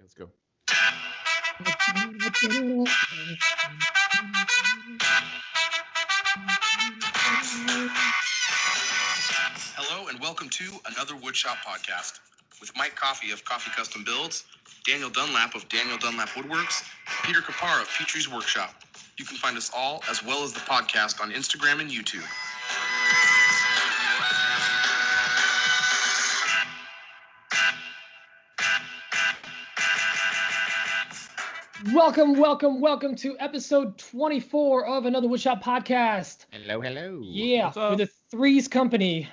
let's go. Hello and welcome to another Woodshop podcast with Mike Coffey of Coffee Custom Builds, Daniel Dunlap of Daniel Dunlap Woodworks, Peter Kapar of Petrie's Workshop. You can find us all as well as the podcast on Instagram and YouTube. Welcome to episode 24 of another Woodshop podcast. Hello. Yeah, we're the Threes Company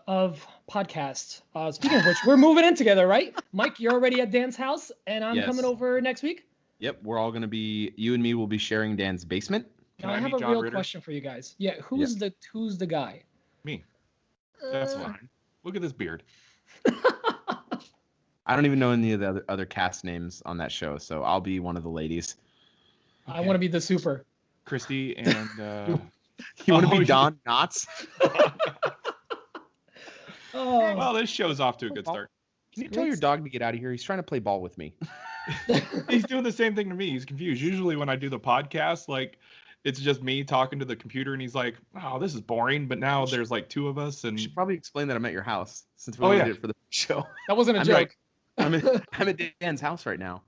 of podcasts. Speaking of which, we're moving in together, right? Mike, you're already at Dan's house, and I'm coming over next week. Yep, we're all gonna be. You and me will be sharing Dan's basement. Now, I have a real question for you guys. Yeah, who's the guy? Me. That's fine. Look at this beard. I don't even know any of the other cast names on that show, so I'll be one of the ladies. Okay. I want to be the super. Christy and you want to be Don Knotts? Well, this show's off to a good start. Can you tell your dog to get out of here? He's trying to play ball with me. He's doing the same thing to me. He's confused. Usually when I do the podcast, like, it's just me talking to the computer, and he's like, "Oh, this is boring." But now there's like two of us, and you should probably explain that I'm at your house since we did it for the show. That wasn't a joke. I'm at Dan's house right now.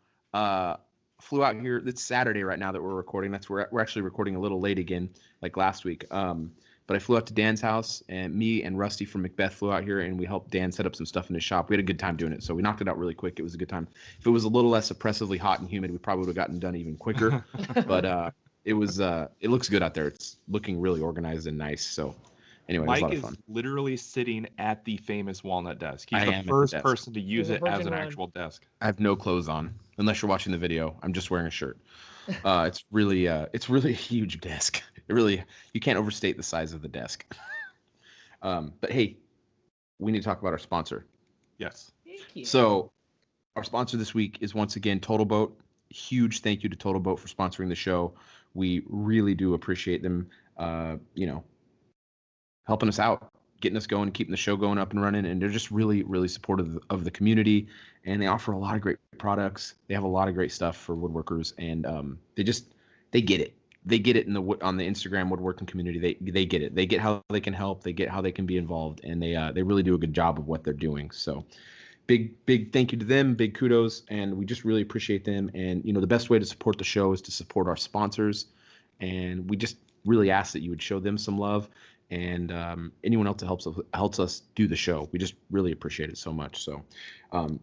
Flew out here. It's Saturday right now that we're recording. We're actually recording a little late again, like last week. But I flew out to Dan's house, and me and Rusty from Macbeth flew out here, and we helped Dan set up some stuff in his shop. We had a good time doing it, so we knocked it out really quick. It was a good time. If it was a little less oppressively hot and humid, we probably would have gotten done even quicker. But it looks good out there. It's looking really organized and nice. So anyway, Mike it was a lot of fun. is literally sitting at the famous walnut desk. He's the first person to use it as an actual desk. I have no clothes on, unless you're watching the video. I'm just wearing a shirt. It's really a huge desk. You can't overstate the size of the desk. But hey, we need to talk about our sponsor. Yes. Thank you. So our sponsor this week is once again Total Boat. Huge thank you to Total Boat for sponsoring the show. We really do appreciate them, helping us out, getting us going, keeping the show going up and running. And they're just really, really supportive of the community. And they offer a lot of great products. They have a lot of great stuff for woodworkers. And they get it. They get it on the Instagram woodworking community. They get it. They get how they can help. They get how they can be involved. And they really do a good job of what they're doing. So big thank you to them. Big kudos. And we just really appreciate them. And, the best way to support the show is to support our sponsors. And we just really ask that you would show them some love. And anyone else that helps us do the show. We just really appreciate it so much. So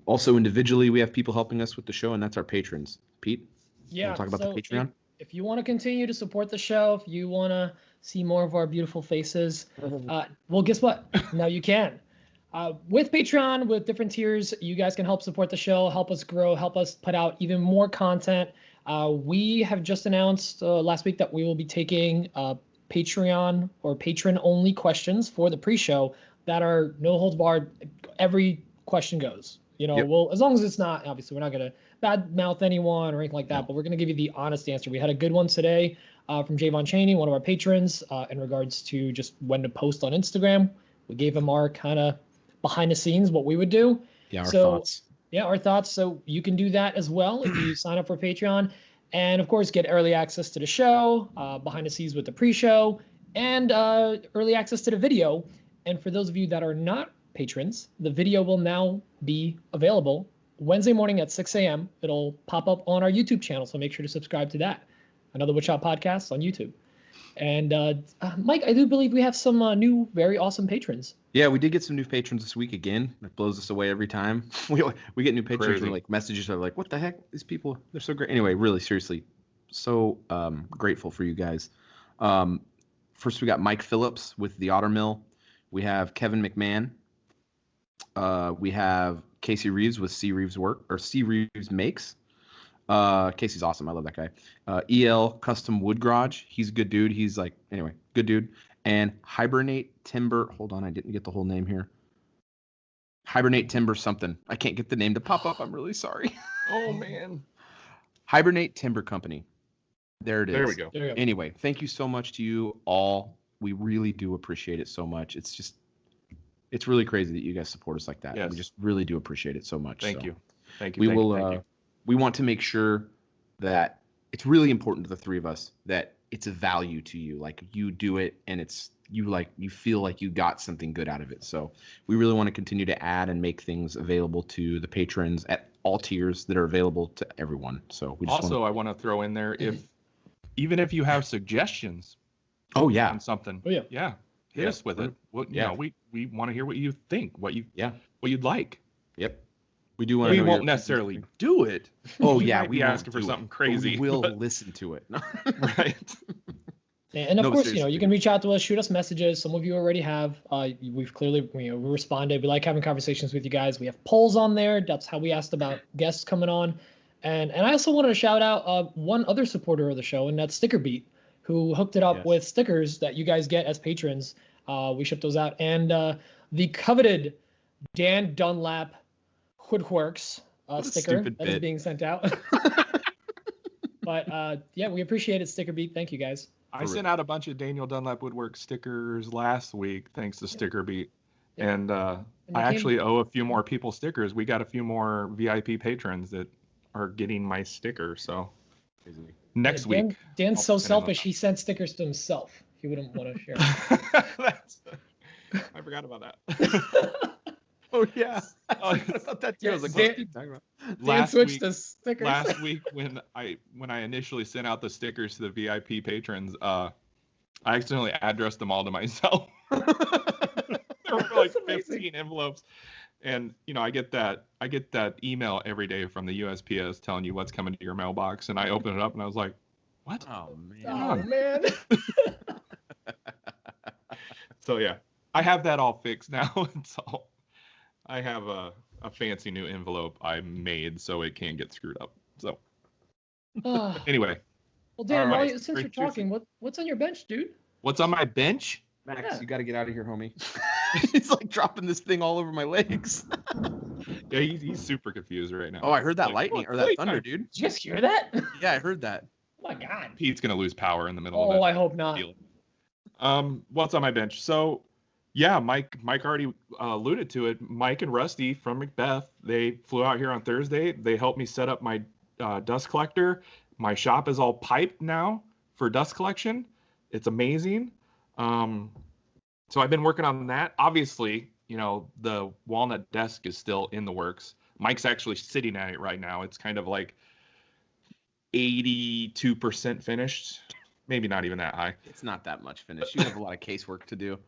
also individually, we have people helping us with the show, and that's our patrons. Pete? Yeah. Talk about the Patreon? If you want to continue to support the show, if you want to see more of our beautiful faces, well, guess what? Now you can. With Patreon, with different tiers, you guys can help support the show, help us grow, help us put out even more content. We have just announced last week that we will be taking Patreon or patron-only questions for the pre-show that are no holds barred. Every question goes. Well, as long as it's not, obviously, we're not going to bad-mouth anyone or anything like that, but we're going to give you the honest answer. We had a good one today from Javon Chaney, one of our patrons, in regards to just when to post on Instagram. We gave him our kind of behind the scenes, what we would do. Yeah, our thoughts. Yeah, our thoughts. So you can do that as well if you sign up for Patreon. And, of course, get early access to the show, behind the scenes with the pre-show, and early access to the video. And for those of you that are not patrons, the video will now be available Wednesday morning at 6 a.m. It'll pop up on our YouTube channel, so make sure to subscribe to that. Another Woodshop podcast on YouTube. And, Mike, I do believe we have some new, very awesome patrons. Yeah, we did get some new patrons this week again. That blows us away every time. We get new patrons and messages that are like, what the heck? These people, they're so great. Anyway, really, seriously, so grateful for you guys. First, we got Mike Phillips with the Otter Mill. We have Kevin McMahon. We have Casey Reeves with C Reeves Makes. Casey's awesome. I love that guy. EL Custom Wood Garage. He's a good dude. Good dude. And Hibernate Timber. Hold on, I didn't get the whole name here. Hibernate Timber something. I can't get the name to pop up. I'm really sorry. Oh, man. Hibernate Timber Company. There it is. There we go. Anyway, thank you so much to you all. We really do appreciate it so much. It's really crazy that you guys support us like that. Yes. We just really do appreciate it so much. Thank you. We will we want to make sure that it's really important to the three of us that it's a value to you. Like you do it and you feel like you got something good out of it. So we really want to continue to add and make things available to the patrons at all tiers that are available to everyone. So we just I want to throw in there, even if you have suggestions. Oh yeah. On something. Oh yeah. Yeah. Hit us with it. Well, you know, we want to hear what you think, what you'd like. Yep. We do want. We won't necessarily do it. Oh yeah, we asking for something crazy. We will listen to it. Right. And of course, you can reach out to us, shoot us messages. Some of you already have. We've clearly, we responded. We like having conversations with you guys. We have polls on there. That's how we asked about guests coming on. And I also wanted to shout out one other supporter of the show, and that's Sticker Beat, who hooked it up with stickers that you guys get as patrons. We ship those out. And the coveted Dan Dunlap Woodworks sticker that is being sent out. But we appreciate it, Sticker Beat. Thank you, guys. I sent out a bunch of Daniel Dunlap Woodwork stickers last week, thanks to Sticker Beat. Yeah. And I actually owe a few more people stickers. We got a few more VIP patrons that are getting my sticker. So next week. Dan's so selfish, he sent stickers to himself. He wouldn't want to share. I forgot about that. Oh yeah. I thought that too. I was like, what are you talking about? Last week when I initially sent out the stickers to the VIP patrons, I accidentally addressed them all to myself. There were like 15 envelopes. And I get that email every day from the USPS telling you what's coming to your mailbox, and I opened it up and I was like, what? Oh man. Oh man. So yeah, I have that all fixed now. So I have a fancy new envelope I made so it can't get screwed up. So anyway. Well, Dan, since you're talking, what's on your bench, dude? What's on my bench? Max, you got to get out of here, homie. He's like dropping this thing all over my legs. Yeah, he's super confused right now. Oh, I heard that lightning or that thunder, dude. Did you just hear that? Yeah, I heard that. Oh my God. Pete's gonna lose power in the middle of it. Oh, I hope not. What's on my bench? So, yeah, Mike already alluded to it. Mike and Rusty from Macbeth, they flew out here on Thursday. They helped me set up my dust collector. My shop is all piped now for dust collection. It's amazing. So I've been working on that. Obviously, the walnut desk is still in the works. Mike's actually sitting at it right now. It's kind of like 82% finished. Maybe not even that high. It's not that much finished. You have a lot of casework to do.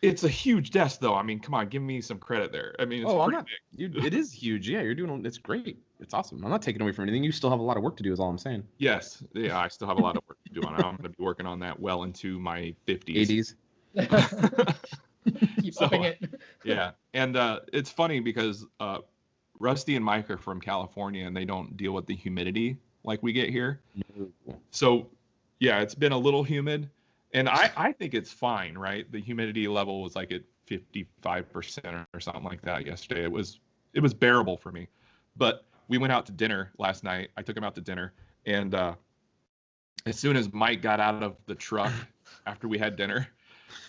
It's a huge desk, though. I mean, come on, give me some credit there. I mean, it's pretty big. It is huge. Yeah, it's great. It's awesome. I'm not taking away from anything. You still have a lot of work to do is all I'm saying. Yes. Yeah, I still have a lot of work to do on it. I'm going to be working on that well into my 50s. 80s. Keep upping it. Yeah. And it's funny because Rusty and Mike are from California, and they don't deal with the humidity like we get here. So, yeah, it's been a little humid. And I think it's fine, right? The humidity level was like at 55% or something like that yesterday. It was bearable for me. But we went out to dinner last night. I took him out to dinner. And as soon as Mike got out of the truck after we had dinner,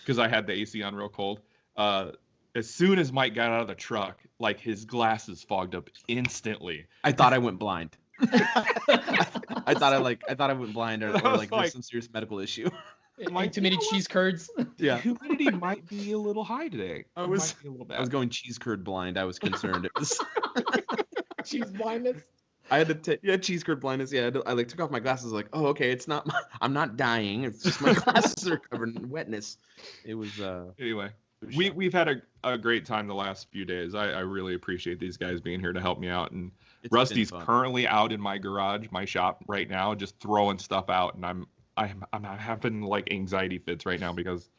because I had the AC on real cold, as soon as Mike got out of the truck, like his glasses fogged up instantly. I thought I went blind. I thought I went blind or like there's some serious medical issue. Too many cheese curds. Yeah. Humidity might be a little high today. I was going cheese curd blind. I was concerned. It was cheese blindness. I had to cheese curd blindness. Yeah, I took off my glasses. Like, oh, okay, it's not. I'm not dying. It's just my glasses are covered in wetness. It was. Anyway, we've had a great time the last few days. I really appreciate these guys being here to help me out. And Rusty's currently out in my garage, my shop right now, just throwing stuff out, and I'm having like anxiety fits right now because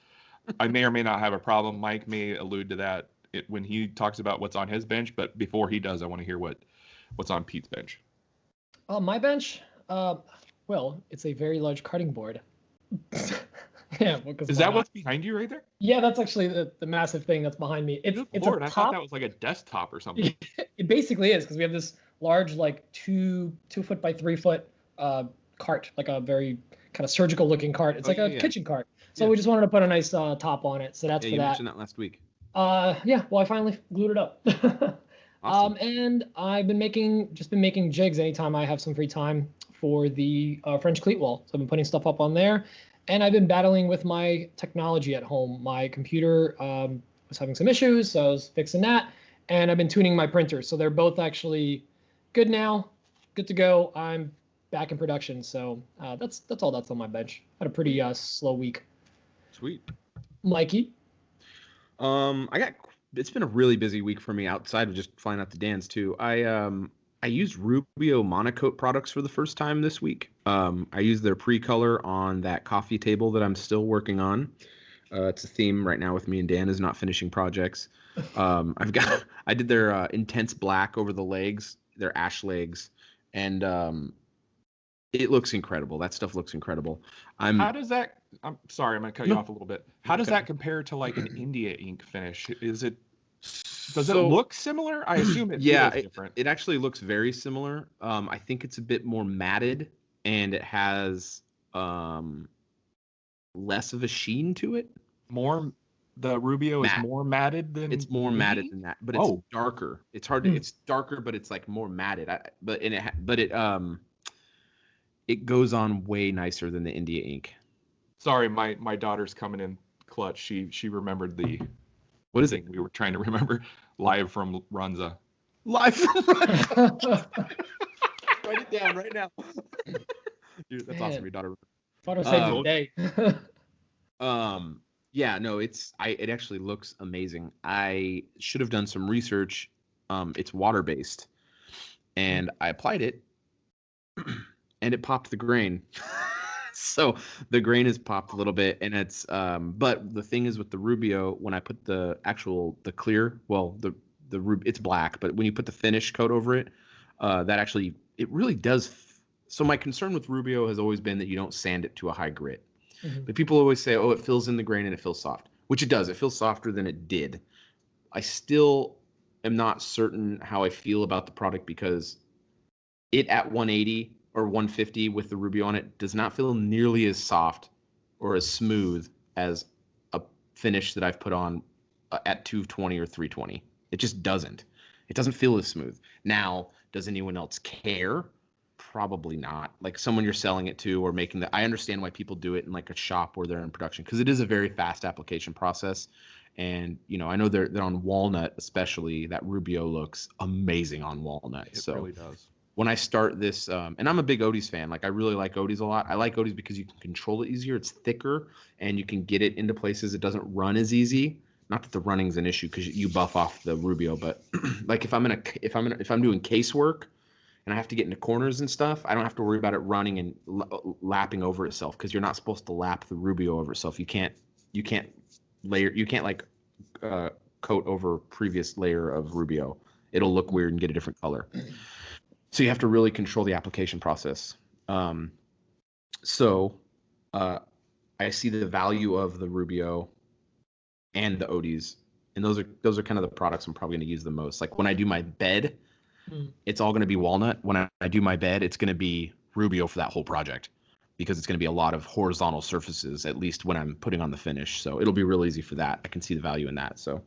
I may or may not have a problem. Mike may allude to that when he talks about what's on his bench, but before he does, I want to hear what's on Pete's bench. My bench, well, it's a very large cutting board. Yeah. Is that what's behind you right there? Yeah, that's actually the massive thing that's behind me. It's a top. I thought that was like a desktop or something. It basically is because we have this large, like 2 foot by 3 foot cart, like a very kind of surgical looking cart. It's a kitchen cart. So we just wanted to put a nice top on it. So that's for that. You mentioned that last week. Yeah. Well, I finally glued it up. Awesome. And I've been making jigs anytime I have some free time for the French cleat wall. So I've been putting stuff up on there, and I've been battling with my technology at home. My computer was having some issues, so I was fixing that, and I've been tuning my printers. So they're both actually good now, good to go. I'm back in production, so that's all that's on my bench. Had a pretty slow week. Sweet. Mikey. It's been a really busy week for me outside of just flying out to Dan's too. I used Rubio monocoat products for the first time this week. I used their pre-color on that coffee table that I'm still working on. It's a theme right now with me and Dan is not finishing projects. I did their intense black over the legs, their ash legs, and it looks incredible. That stuff looks incredible. How does that? I'm sorry, I'm gonna cut you off a little bit. How does that compare to like an India ink finish? Does it look similar? I assume it feels different. It actually looks very similar. I think it's a bit more matted, and it has less of a sheen to it. The Rubio is more matted than. It's more matted than that, but it's darker. It's hard to. It's darker, but it's like more matted. It goes on way nicer than the India ink. Sorry, my daughter's coming in clutch. She remembered the what is it we were trying to remember live from Runza. Live from Runza. Write it down right now. Dude, that's awesome. Your daughter. Photo saved the day. Yeah, no, it actually looks amazing. I should have done some research. It's water based, and I applied it, and it popped the grain. So the grain is popped a little bit, and it's but the thing is with the Rubio, when I put the clear, well, it's black, but when you put the finish coat over it, that actually it really does. So my concern with Rubio has always been that you don't sand it to a high grit. Mm-hmm. But people always say, oh, it fills in the grain and it feels soft, which it does. It feels softer than it did. I still am not certain how I feel about the product because it at 180 or 150 with the Rubio on it does not feel nearly as soft or as smooth as a finish that I've put on at 220 or 320. It just doesn't. It doesn't feel as smooth. Now, does anyone else care? Probably not. Like someone you're selling it to or making I understand why people do it in like a shop where they're in production because it is a very fast application process. And, I know they're on walnut, especially that Rubio looks amazing on walnut. It really does. When I start this, and I'm a big Odie's fan. Like I really like Odie's a lot. I like Odie's because you can control it easier. It's thicker and you can get it into places. It doesn't run as easy. Not that the running's an issue because you buff off the Rubio, but like if I'm doing casework and I have to get into corners and stuff, I don't have to worry about it running and lapping over itself because you're not supposed to lap the Rubio over itself. You can't coat over previous layer of Rubio. It'll look weird and get a different color. So you have to really control the application process. So I see the value of the Rubio and the Odie's, and those are kind of the products I'm probably going to use the most. Like when I do my bed, it's all going to be walnut. When I do my bed, it's going to be Rubio for that whole project because it's going to be a lot of horizontal surfaces, at least when I'm putting on the finish. So it'll be real easy for that. I can see the value in that. So,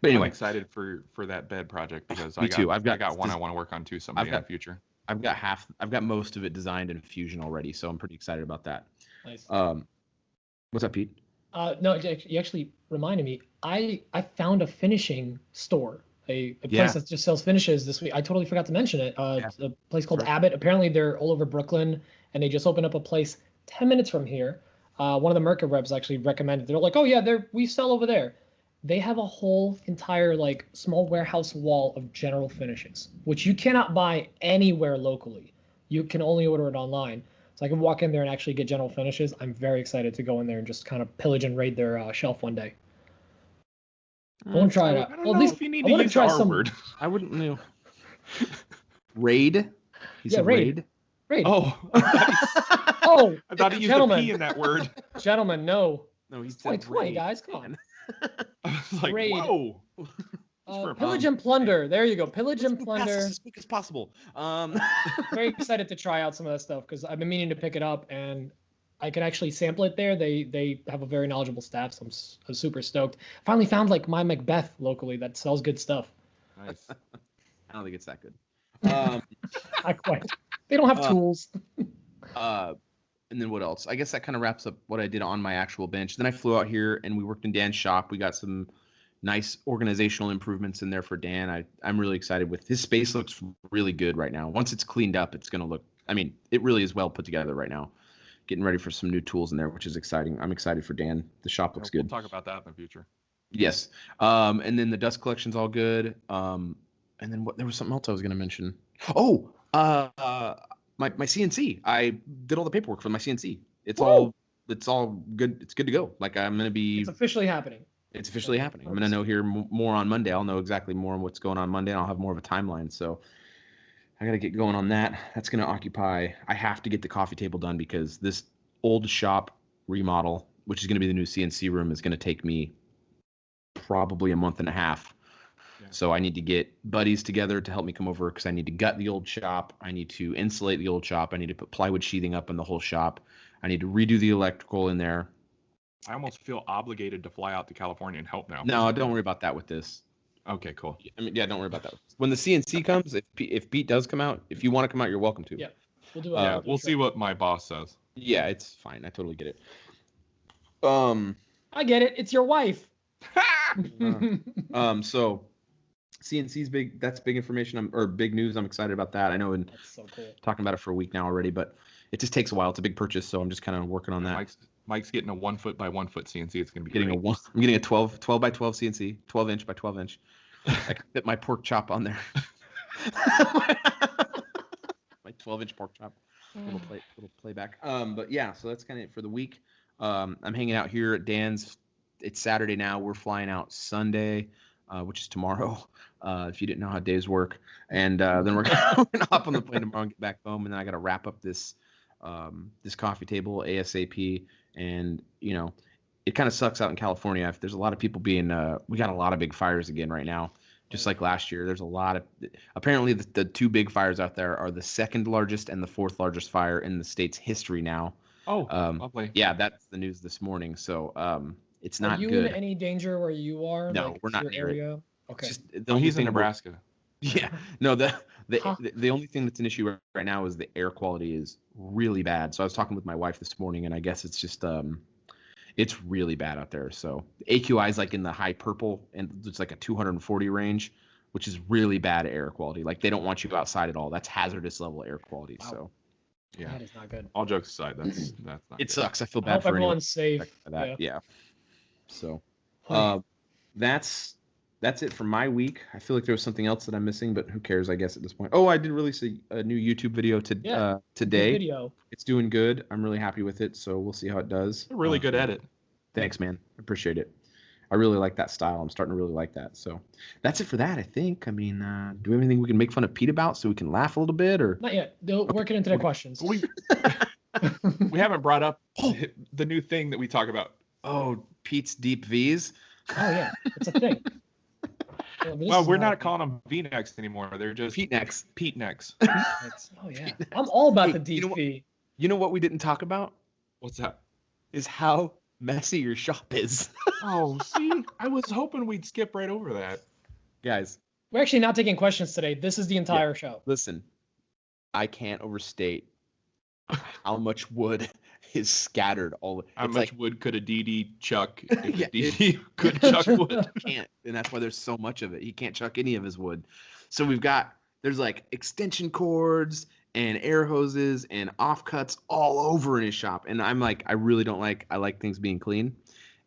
but anyway, I'm excited for that bed project because Me too. I've got one I want to work on too someday in the future. I've got most of it designed in Fusion already, so I'm pretty excited about that. Nice. What's up, Pete? No, you actually reminded me. I found a finishing store. A place that just sells finishes this week. I totally forgot to mention it. A place called Abbott. Apparently they're all over Brooklyn, and they just opened up a place 10 minutes from here. One of the Merca reps actually recommended. They're like, oh yeah, we sell over there. They have a whole entire like small warehouse wall of general finishes, which you cannot buy anywhere locally. You can only order it online. So I can walk in there and actually get general finishes. I'm very excited to go in there and just kind of pillage and raid their shelf one day. I want to try it out. Well, at least if you need to use our word. I wouldn't know. Raid? He said raid. Oh. I thought he used a P in that word. Gentlemen, no. No, he said 2020, guys. Come on. I was like, raid. Whoa. Pillage and plunder. There you go. Pillage and plunder. As quick as possible. Very excited to try out some of that stuff because I've been meaning to pick it up and I can actually sample it there. They have a very knowledgeable staff, so I'm super stoked. Finally found like my Macbeth locally that sells good stuff. Nice. I don't think it's that good. Not quite. They don't have tools. And then what else? I guess that kind of wraps up what I did on my actual bench. Then I flew out here and we worked in Dan's shop. We got some nice organizational improvements in there for Dan. I'm really excited with his space. Looks really good right now. Once it's cleaned up, it's going to look, I mean, it really is well put together right now. Getting ready for some new tools in there, which is exciting. I'm excited for Dan. The shop looks good. We'll talk about that in the future. Yes. And then the dust collection's all good. And then there was something else I was going to mention. Oh, my CNC. I did all the paperwork for my CNC. It's all good. It's good to go. Like I'm going to be. It's officially happening. It's officially happening. I'm going to know here more on Monday. I'll know exactly more on what's going on Monday, and I'll have more of a timeline. So I got to get going on that. That's going to occupy. I have to get the coffee table done because this old shop remodel, which is going to be the new CNC room, is going to take me probably a month and a half. Yeah. So I need to get buddies together to help me come over because I need to gut the old shop. I need to insulate the old shop. I need to put plywood sheathing up in the whole shop. I need to redo the electrical in there. I almost feel obligated to fly out to California and help now. No, don't worry about that with this. Okay, cool. I mean, yeah, don't worry about that. When the CNC comes, if Pete does come out, if you want to come out, you're welcome to. Yeah, we'll do it. We'll see what my boss says. Yeah, it's fine. I totally get it. I get it. It's your wife. So CNC's big. That's big information. Or big news. I'm excited about that. I know, and that's so cool. Talking about it for a week now already, but it just takes a while. It's a big purchase, so I'm just kind of working on that. Mike's getting a 1 foot by 1 foot CNC. It's gonna be getting great. I'm getting a 12 by 12 CNC, 12 inch by 12 inch. I can fit my pork chop on there. My 12-inch pork chop. Little playback. But yeah, so that's kind of it for the week. I'm hanging out here at Dan's. It's Saturday now. We're flying out Sunday, which is tomorrow. If you didn't know how days work, and then we're gonna hop on the plane tomorrow and get back home, and then I got to wrap up this coffee table ASAP. And you know, it kind of sucks out in California. There's a lot of people being. We got a lot of big fires again right now. Just like last year, there's a lot of. Apparently, the two big fires out there are the second largest and the fourth largest fire in the state's history now. Oh, lovely. Yeah, that's the news this morning. So it's not good. Are you in any danger where you are? No, we're not near area? It. Okay. He's in Nebraska. Yeah. No, the only thing that's an issue right now is the air quality is really bad. So I was talking with my wife this morning, and I guess it's just it's really bad out there. So the AQI is like in the high purple, and it's like a 240 range, which is really bad air quality. Like they don't want you outside at all. That's hazardous level air quality. Wow. So yeah, that is not good. All jokes aside, that's not. It good. Sucks. I feel bad I hope for everyone's safe. That. Yeah. So that's it for my week. I feel like there was something else that I'm missing, but who cares, I guess, at this point. Oh, I did release a new YouTube video today. Video. It's doing good. I'm really happy with it, so we'll see how it does. A really good edit. Thanks, man. I appreciate it. I really like that style. I'm starting to really like that. So that's it for that, I think. I mean, do we have anything we can make fun of Pete about so we can laugh a little bit? Or not yet. They'll work it into their questions. We haven't brought up the new thing that we talk about. Oh, Pete's deep V's? Oh, yeah. It's a thing. Well, we're not calling them V-necks anymore. They're just Pete necks. Pete necks. Oh, yeah. I'm all about the deep V. You know what we didn't talk about? What's that? Is how messy your shop is. Oh, see? I was hoping we'd skip right over that. Guys. We're actually not taking questions today. This is the entire show. Listen, I can't overstate how much wood is scattered all. How much wood could a DD chuck? Yeah, DD could chuck wood. He can't, and that's why there's so much of it. He can't chuck any of his wood. So there's like extension cords and air hoses and offcuts all over in his shop. And I'm like, I like things being clean.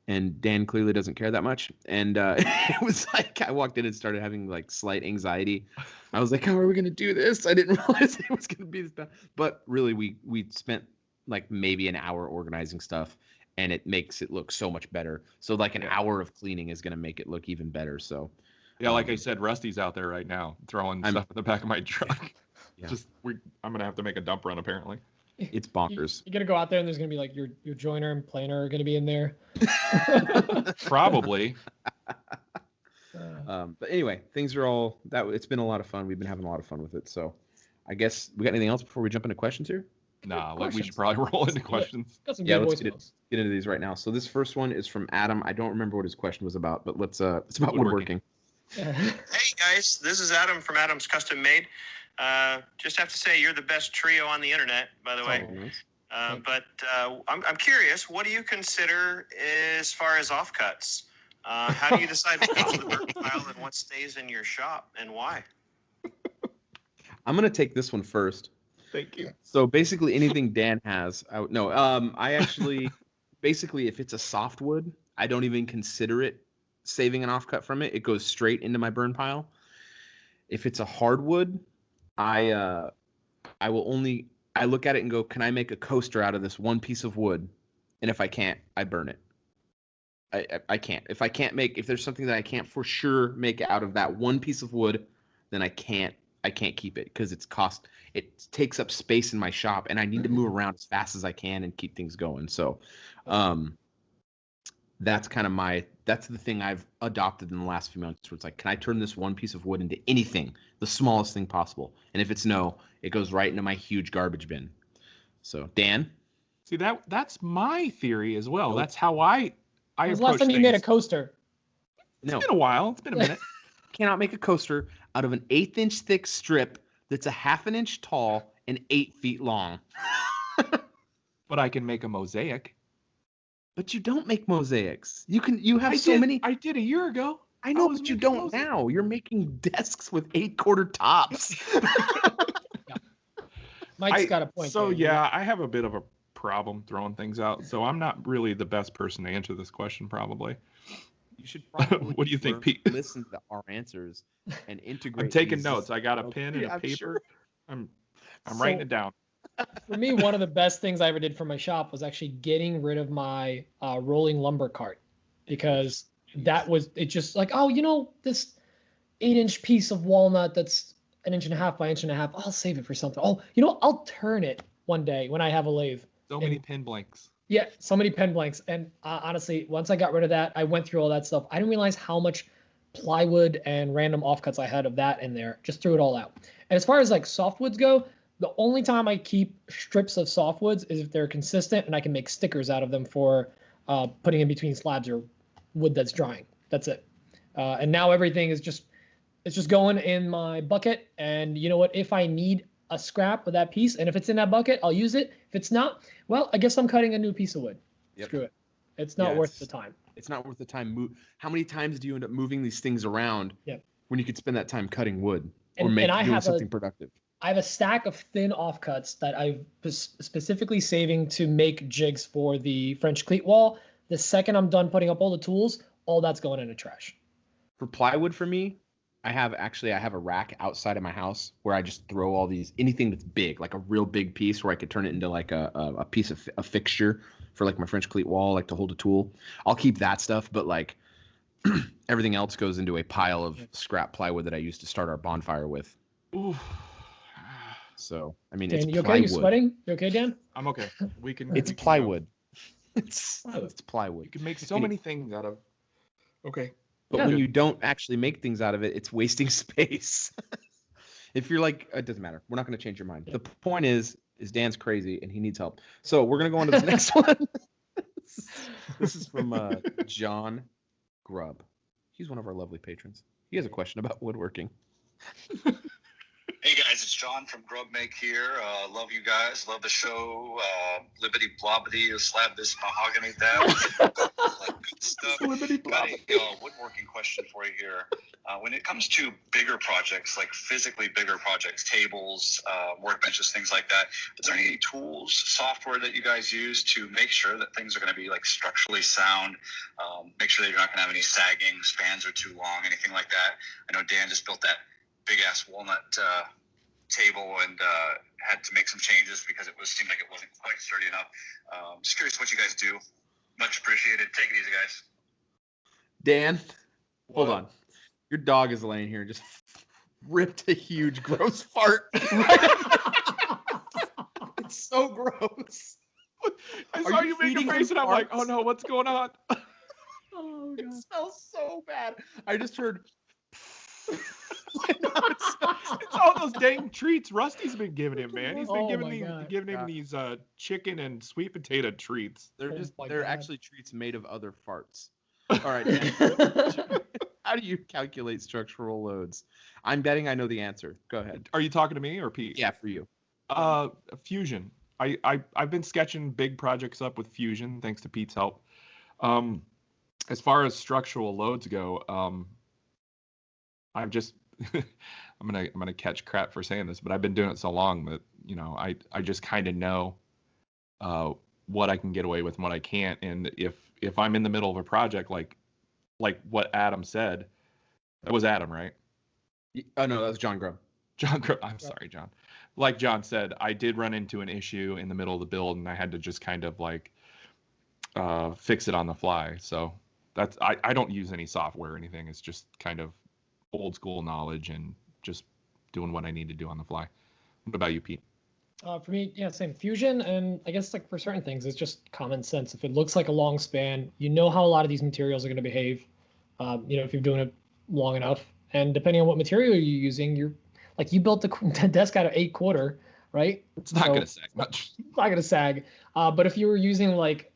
And Dan clearly doesn't care that much. And it was like I walked in and started having like slight anxiety. I was like, how are we going to do this? I didn't realize it was going to be this bad. But really, we spent like maybe an hour organizing stuff, and it makes it look so much better. So like an hour of cleaning is going to make it look even better. So yeah, like I said, Rusty's out there right now throwing stuff in the back of my truck. Yeah. I'm going to have to make a dump run apparently. It's bonkers. You're gonna go out there and there's gonna be like your joiner and planer are gonna be in there. Probably. But anyway, things are all that. It's been a lot of fun. We've been having a lot of fun with it. So, I guess we got anything else before we jump into questions here? Nah, we should probably roll into questions. Got some yeah, good let's get into these right now. So this first one is from Adam. I don't remember what his question was about, but it's about woodworking. Hey guys, this is Adam from Adam's Custom Made. Just have to say you're the best trio on the internet, by the way. But I'm curious, what do you consider as far as offcuts? How do you decide what goes in the burn pile and what stays in your shop and why? I'm gonna take this one first. Thank you. So basically, anything Dan has, I actually, basically, if it's a softwood, I don't even consider it saving an offcut from it. It goes straight into my burn pile. If it's a hardwood, I look at it and go, can I make a coaster out of this one piece of wood? And if I can't, I burn it. I can't. If there's something that I can't for sure make out of that one piece of wood, then I can't keep it because it takes up space in my shop and I need to move around as fast as I can and keep things going. So, that's the thing I've adopted in the last few months where it's like, can I turn this one piece of wood into anything, the smallest thing possible? And if it's no, it goes right into my huge garbage bin. So, Dan? See, that's my theory as well. Nope. That's how I approach last time things. You made a coaster? It's been a while. It's been a minute. Cannot make a coaster out of an 1/8 inch thick strip that's a 1/2 inch tall and 8 feet long. But I can make a mosaic. But you don't make mosaics. You have so many. I did a year ago. I know, but you don't now. You're making desks with 8-quarter tops. Mike's got a point. So there. Yeah, I have a bit of a problem throwing things out. So I'm not really the best person to answer this question, probably. You should probably. What do you think, Pete? Listen to our answers and integrate. I'm taking notes. I got a pen and a paper. Sure. I'm writing it down. For me, one of the best things I ever did for my shop was actually getting rid of my rolling lumber cart, because it just like, this 8-inch piece of walnut that's 1.5 inches by 1.5 inches. I'll save it for something. Oh, I'll turn it one day when I have a lathe. So many pen blanks. Yeah, so many pen blanks. And honestly, once I got rid of that, I went through all that stuff. I didn't realize how much plywood and random offcuts I had of that in there. Just threw it all out. And as far as like softwoods go, the only time I keep strips of softwoods is if they're consistent and I can make stickers out of them for putting in between slabs or wood that's drying. That's it. And now everything is just going in my bucket. And you know what? If I need a scrap of that piece, and if it's in that bucket, I'll use it. If it's not, well, I guess I'm cutting a new piece of wood. Yep. Screw it. It's not worth the time. It's not worth the time. How many times do you end up moving these things around when you could spend that time cutting wood or doing something productive? I have a stack of thin offcuts that I'm specifically saving to make jigs for the French cleat wall. The second I'm done putting up all the tools, all that's going in the trash. For plywood for me, I have a rack outside of my house where I just throw anything that's big, like a real big piece where I could turn it into like a piece of a fixture for like my French cleat wall, like to hold a tool. I'll keep that stuff, but like everything else goes into a pile of scrap plywood that I used to start our bonfire with. Ooh. So, I mean, Dan, it's you plywood. okay? You sweating? You okay, Dan? I'm okay. It's plywood. It's plywood. You can make so many things out of. Okay. But when you don't actually make things out of it, it's wasting space. If you're like, it doesn't matter. We're not going to change your mind. The point is Dan's crazy and he needs help. So we're going to go on to the next one. This is from John Grubb. He's one of our lovely patrons. He has a question about woodworking. Hey guys, it's John from Grubbmake here. Love you guys. Love the show. Libbity blobbity, slab this mahogany down. Good stuff. Got a woodworking question for you here. When it comes to bigger projects, like physically bigger projects, tables, workbenches, things like that, is there any tools, software that you guys use to make sure that things are going to be like structurally sound? Make sure that you're not going to have any sagging, spans are too long, anything like that. I know Dan just built that big ass walnut table and had to make some changes because it seemed like it wasn't quite sturdy enough. Just curious what you guys do. Much appreciated. Take it easy, guys. Dan, hold on. Your dog is laying here and just ripped a huge gross fart. It's so gross. I saw you make a face and I'm like, oh no, what's going on? Oh, God. It smells so bad. I just heard. It's all those dang treats Rusty's been giving him, man. He's been giving him these chicken and sweet potato treats. They're actually treats made of other farts. All right, Dan. How do you calculate structural loads? I'm betting I know the answer. Go ahead. Are you talking to me or Pete? Yeah, for you. Fusion. I've been sketching big projects up with Fusion thanks to Pete's help. As far as structural loads go, I've just I'm gonna catch crap for saying this, but I've been doing it so long that I just kind of know what I can get away with and what I can't. And if I'm in the middle of a project like what Adam said, that was Adam, right? Oh no, that was John Grubb. John Grubb. I'm sorry, John. Like John said, I did run into an issue in the middle of the build, and I had to just kind of like fix it on the fly. So that's I don't use any software or anything. It's just kind of old school knowledge and just doing what I need to do on the fly. What about you, Pete? For me, yeah, same. Fusion, and I guess like for certain things, it's just common sense. If it looks like a long span, you know how a lot of these materials are going to behave. If you're doing it long enough, and depending on what material you're using, you built the desk out of 8/4, right? It's not going to sag much. It's not going to sag. But if you were using like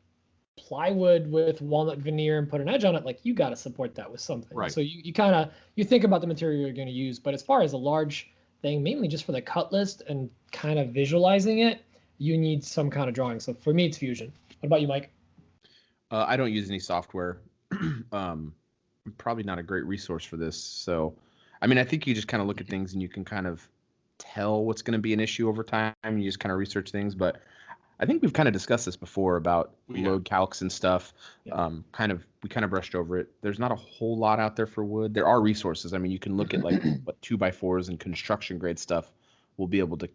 plywood with walnut veneer and put an edge on it, like you got to support that with something. Right. So you kind of think about the material you're going to use. But as far as a large thing, mainly just for the cut list and kind of visualizing it, you need some kind of drawing. So for me, it's Fusion. What about you, Mike? I don't use any software. I'm probably not a great resource for this. So, I mean, I think you just kind of look at things and you can kind of tell what's going to be an issue over time. You just kind of research things. But I think we've kind of discussed this before about load calcs and stuff. Yeah. We kind of brushed over it. There's not a whole lot out there for wood. There are resources. I mean, you can look at like what 2x4s and construction grade stuff will be able to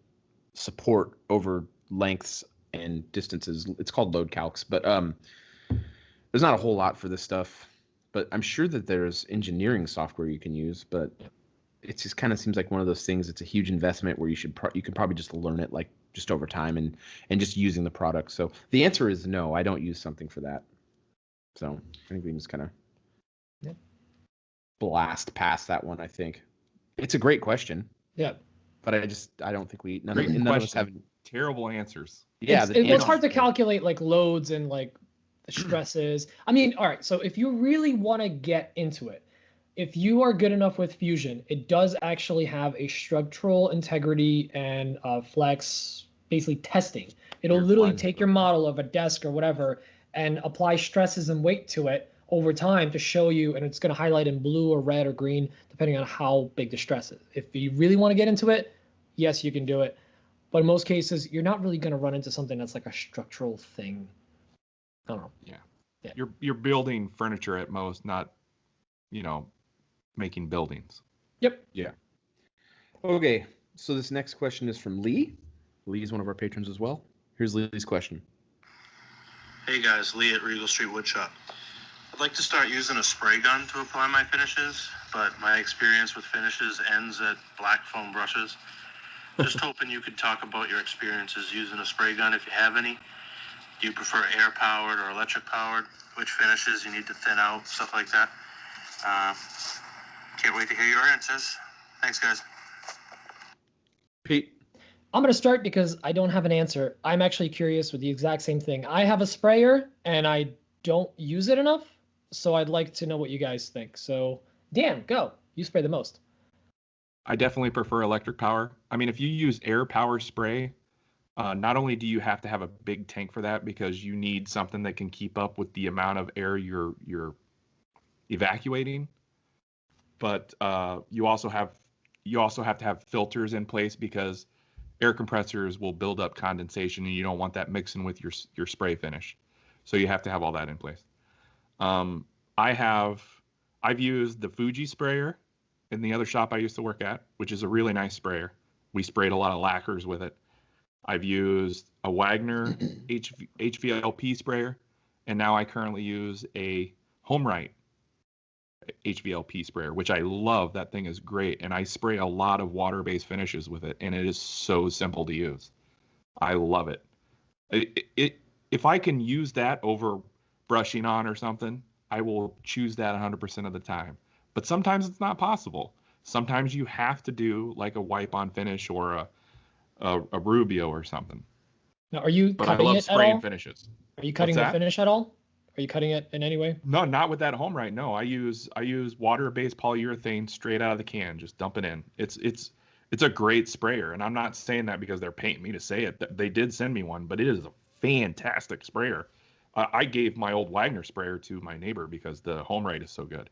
support over lengths and distances. It's called load calcs, but there's not a whole lot for this stuff. But I'm sure that there's engineering software you can use. But it just kind of seems like one of those things. It's a huge investment where you could probably just learn it like just over time and just using the product. So the answer is no, I don't use something for that. So I think we can just kind of blast past that one. I think it's a great question. Yeah. But I don't think none of us have terrible answers. Yeah. It's hard to calculate like loads and like the stresses. I mean, all right. So if you really want to get into it, if you are good enough with Fusion, it does actually have a structural integrity and flex, basically testing. It'll literally take your model of a desk or whatever and apply stresses and weight to it over time to show you, and it's going to highlight in blue or red or green, depending on how big the stress is. If you really want to get into it, yes, you can do it. But in most cases, you're not really going to run into something that's like a structural thing. I don't know. Yeah. You're building furniture at most, not, making buildings. Yep. Yeah. Okay. So this next question is from Lee. Lee is one of our patrons as well. Here's Lee's question. Hey guys, Lee at Regal Street Woodshop. I'd like to start using a spray gun to apply my finishes, but my experience with finishes ends at black foam brushes. Just hoping you could talk about your experiences using a spray gun if you have any. Do you prefer air powered or electric powered? Which finishes you need to thin out, stuff like that. Can't wait to hear your answers. Thanks, guys. Pete. I'm going to start because I don't have an answer. I'm actually curious with the exact same thing. I have a sprayer and I don't use it enough, so I'd like to know what you guys think. So, Dan, go. You spray the most. I definitely prefer electric power. I mean, if you use air power spray, not only do you have to have a big tank for that because you need something that can keep up with the amount of air you're evacuating, but you also have to have filters in place because air compressors will build up condensation and you don't want that mixing with your spray finish. So you have to have all that in place. I've used the Fuji sprayer in the other shop I used to work at, which is a really nice sprayer. We sprayed a lot of lacquers with it. I've used a Wagner HVLP sprayer, and now I currently use a Homestead HVLP sprayer, which I love. That thing is great, and I spray a lot of water-based finishes with it, and it is so simple to use. I love it. If I can use that over brushing on or something, I will choose that 100% of the time. But sometimes it's not possible. Sometimes you have to do like a wipe-on finish or a Rubio or something. Now, are you but cutting I love it spraying at all? finishes. Are you cutting What's the that? finish at all? Are you cutting it in any way? No, not with that Home Right. No, I use water-based polyurethane straight out of the can. Just dump it in. It's a great sprayer, and I'm not saying that because they're paying me to say it. They did send me one, but it is a fantastic sprayer. I gave my old Wagner sprayer to my neighbor because the Home Right is so good.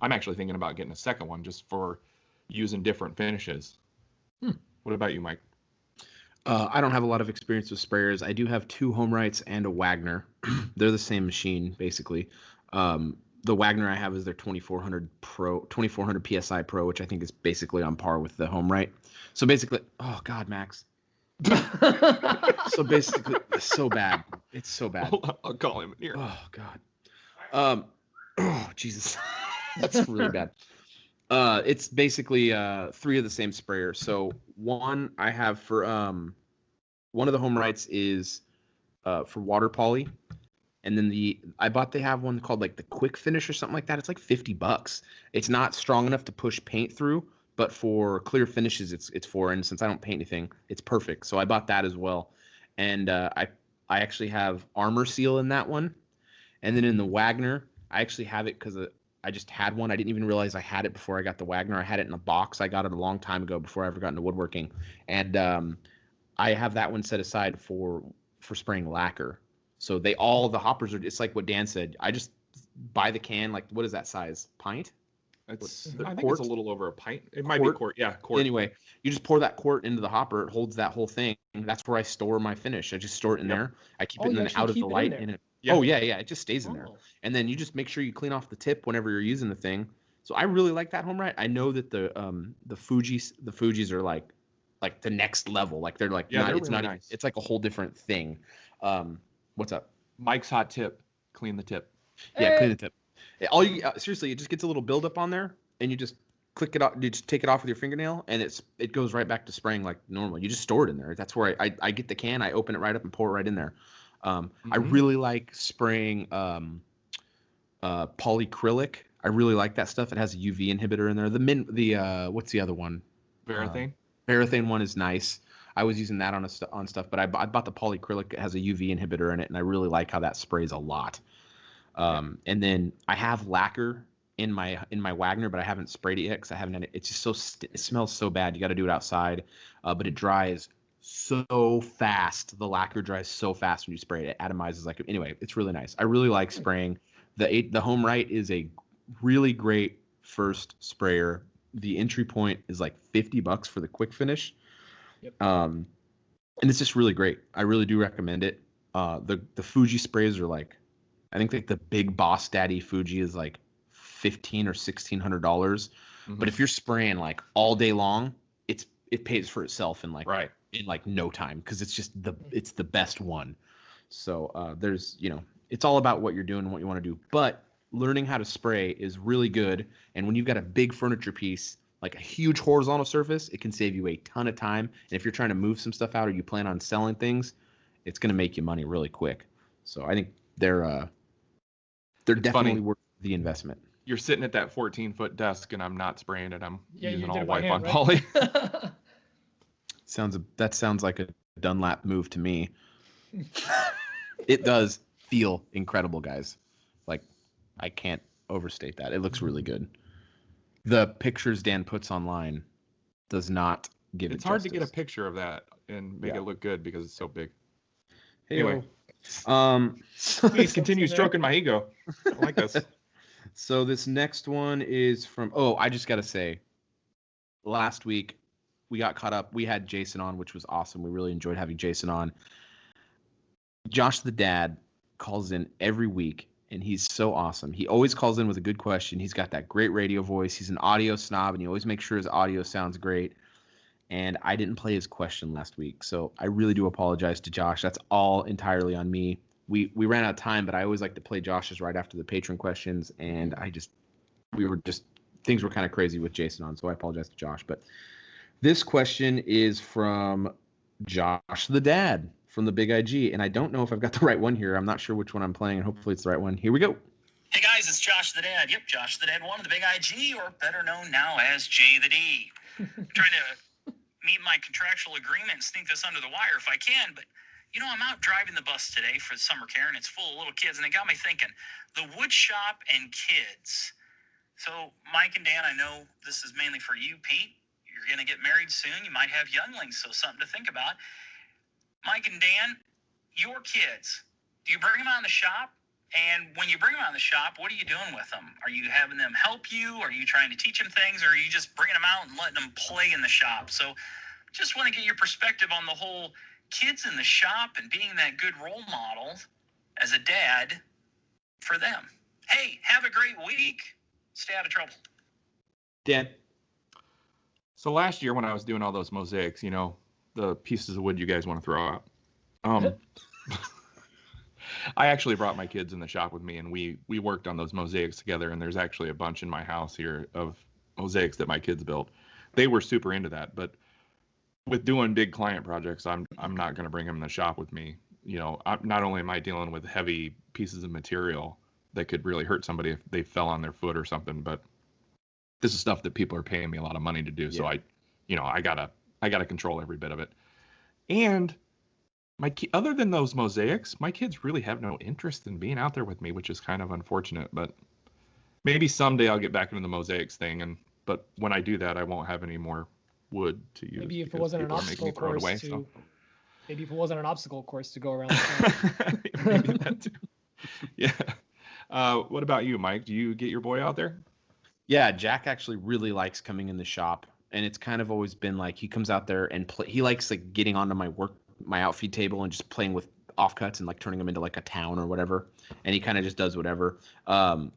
I'm actually thinking about getting a second one just for using different finishes. What about you, Mike? I don't have a lot of experience with sprayers. I do have 2 Home Rights and a Wagner. They're the same machine, basically. The Wagner I have is their 2400 PSI Pro, which I think is basically on par with the Home Right. So basically, oh God, Max. So basically, it's so bad. It's so bad. I'll call him here. Oh God. Oh Jesus, that's really bad. It's basically 3 of the same sprayer. So one I have for one of the Home Rights is for water poly, and then they have one called like the Quick Finish or something like that. It's like $50. It's not strong enough to push paint through, but for clear finishes it's for. And since I don't paint anything, it's perfect. So I bought that as well, and I actually have Armor Seal in that one, and then in the Wagner I actually have it because I just had one. I didn't even realize I had it before I got the Wagner. I had it in a box. I got it a long time ago before I ever got into woodworking. And I have that one set aside for spraying lacquer. So the hoppers are, it's like what Dan said. I just buy the can, like, what is that size? Pint? I think it's a little over a pint. It might be quart. Yeah, quart. Anyway, you just pour that quart into the hopper. It holds that whole thing. That's where I store my finish. I just store it in there. I keep it in and out of the light. Yeah. Oh, yeah. It just stays in there. And then you just make sure you clean off the tip whenever you're using the thing. So I really like that Home Right. I know that the Fujis are like the next level. Like they're like, they're it's really not, nice. It's like a whole different thing. What's up? Mike's hot tip: clean the tip. Yeah, clean the tip. Seriously, it just gets a little buildup on there, and you just click it off. You just take it off with your fingernail, and it goes right back to spraying like normal. You just store it in there. That's where I get the can, I open it right up and pour it right in there. I really like spraying polyacrylic. I really like that stuff. It has a UV inhibitor in there. What's the other one? Varathane. Varathane one is nice. I was using that on stuff, but I bought the polyacrylic. It has a UV inhibitor in it, and I really like how that sprays a lot. And then I have lacquer in my Wagner, but I haven't sprayed it yet because I haven't had it. It's just it smells so bad. You got to do it outside, but it dries so fast. The lacquer dries so fast when you spray it. It atomizes like anyway. It's really nice. I really like spraying. The Home Right is a really great first sprayer. The entry point is like $50 for the quick finish. Yep. And it's just really great. I really do recommend it. The Fuji sprays are like, I think like the big Boss Daddy Fuji is like $1,500 or $1,600. But if you're spraying like all day long, it pays for itself in like no time because it's just it's the best one. So there's it's all about what you're doing and what you want to do. But learning how to spray is really good. And when you've got a big furniture piece, like a huge horizontal surface, it can save you a ton of time. And if you're trying to move some stuff out or you plan on selling things, it's going to make you money really quick. So I think they're definitely worth the investment. You're sitting at that 14-foot desk, and I'm not spraying it. I'm using all wipe hand, on poly. That sounds like a Dunlap move to me. It does feel incredible, guys. Like, I can't overstate that. It looks really good. The pictures Dan puts online does not give it justice. It's hard to get a picture of that and make it look good because it's so big. Anyway, please continue stroking my ego. I like this. So this next one is from, I just got to say, last week we got caught up. We had Jason on, which was awesome. We really enjoyed having Jason on. Josh the dad calls in every week, and he's so awesome. He always calls in with a good question. He's got that great radio voice. He's an audio snob, and he always makes sure his audio sounds great. And I didn't play his question last week, so I really do apologize to Josh. That's all entirely on me. We ran out of time, but I always like to play Josh's right after the patron questions, and things were kind of crazy with Jason on, so I apologize to Josh. But this question is from Josh the dad from the Big IG, and I don't know if I've got the right one here. I'm not sure which one I'm playing, and hopefully it's the right one. Here we go. Hey guys, it's Josh the dad. Yep, Josh the dad, one of the Big IG, or better known now as J the D. I'm trying to meet my contractual agreement and sneak this under the wire if I can, but I'm out driving the bus today for the summer care, and it's full of little kids, and it got me thinking, the wood shop and kids. So, Mike and Dan, I know this is mainly for you, Pete. You're going to get married soon. You might have younglings, so something to think about. Mike and Dan, your kids, do you bring them out in the shop? And when you bring them out in the shop, what are you doing with them? Are you having them help you? Are you trying to teach them things? Or are you just bringing them out and letting them play in the shop? So just want to get your perspective on the whole kids in the shop and being that good role model as a dad for them. Hey, have a great week. Stay out of trouble. Dan. So last year when I was doing all those mosaics, the pieces of wood you guys want to throw out, I actually brought my kids in the shop with me, and we worked on those mosaics together. And there's actually a bunch in my house here of mosaics that my kids built. They were super into that, but with doing big client projects, I'm not going to bring them in the shop with me. Not only am I dealing with heavy pieces of material that could really hurt somebody if they fell on their foot or something, but this is stuff that people are paying me a lot of money to do. Yeah. So I gotta control every bit of it. And other than those mosaics, my kids really have no interest in being out there with me, which is kind of unfortunate, but maybe someday I'll get back into the mosaics thing. But when I do that, I won't have any more wood to use. Maybe if it wasn't an obstacle course maybe if it wasn't an obstacle course to go around. Maybe that too. Yeah. What about you, Mike? Do you get your boy out there? Yeah, Jack actually really likes coming in the shop, and it's kind of always been like he comes out there and he likes like getting onto my outfeed table and just playing with offcuts and like turning them into like a town or whatever. And he kind of just does whatever. And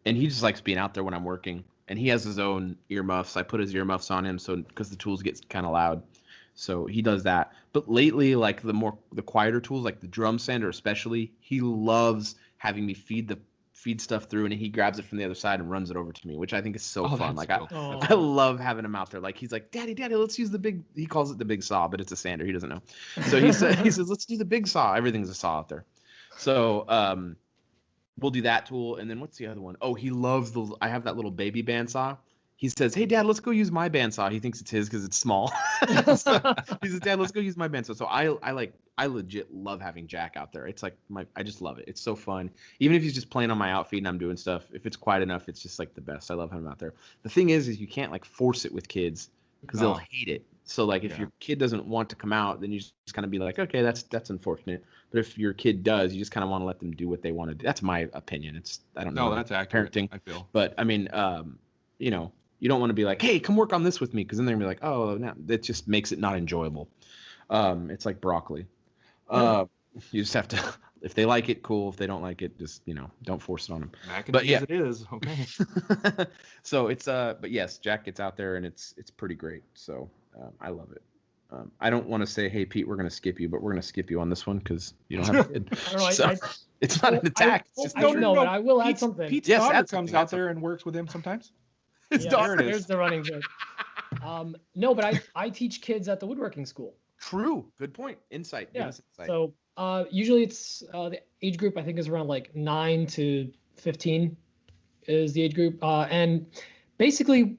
he just likes being out there when I'm working. And he has his own earmuffs. I put his earmuffs on him because the tools get kind of loud. So he does that. But lately, like the quieter tools, like the drum sander especially, he loves having me feed stuff through, and he grabs it from the other side and runs it over to me, which I think is so fun. Like cool. I love having him out there. Like he's like, Daddy, let's use the big. He calls it the big saw, but it's a sander. He doesn't know. So he says, let's do the big saw. Everything's a saw out there. So we'll do that tool, and then what's the other one? Oh, he loves I have that little baby bandsaw. He says, hey, Dad, let's go use my bandsaw. He thinks it's his because it's small. So he says, Dad, let's go use my bandsaw. So I legit love having Jack out there. It's like I just love it. It's so fun. Even if he's just playing on my outfeed and I'm doing stuff, if it's quiet enough, it's just like the best. I love having him out there. The thing is you can't like force it with kids because they'll hate it. So like if your kid doesn't want to come out, then you just kind of be like, okay, that's unfortunate. But if your kid does, you just kind of want to let them do what they want to do. That's my opinion. I don't know. No, that's accurate. Parenting, I feel. But I mean, you don't want to be like, hey, come work on this with me, because then they're gonna be like, oh, no, that just makes it not enjoyable. It's like broccoli. You just have to, if they like it, cool. If they don't like it, just don't force it on them. But yeah, it is okay. So it's but yes, Jack gets out there and it's pretty great. So I love it. I don't want to say, hey Pete, we're gonna skip you, but we're gonna skip you on this one because you don't have a kid. It's not an attack. No, but I will add something. Pete's daughter comes out there and works with him sometimes. There's the running joke. No, but I teach kids at the woodworking school. True. Good point. Insight. Yeah. So usually it's the age group I think is around like 9 to 15 is the age group. And basically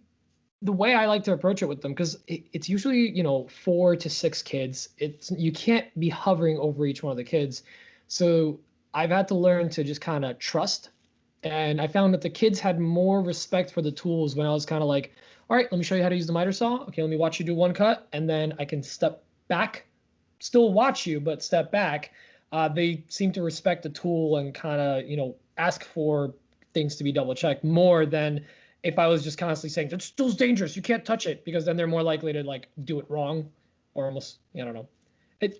the way I like to approach it with them, because it's usually 4 to 6 kids. You can't be hovering over each one of the kids. So I've had to learn to just kind of trust. And I found that the kids had more respect for the tools when I was kind of like, all right, let me show you how to use the miter saw. Okay, let me watch you do one cut, and then I can step back, still watch you, but step back. They seem to respect the tool and kind of, ask for things to be double checked more than if I was just constantly saying, this tool's dangerous, you can't touch it, because then they're more likely to like do it wrong or almost, I don't know.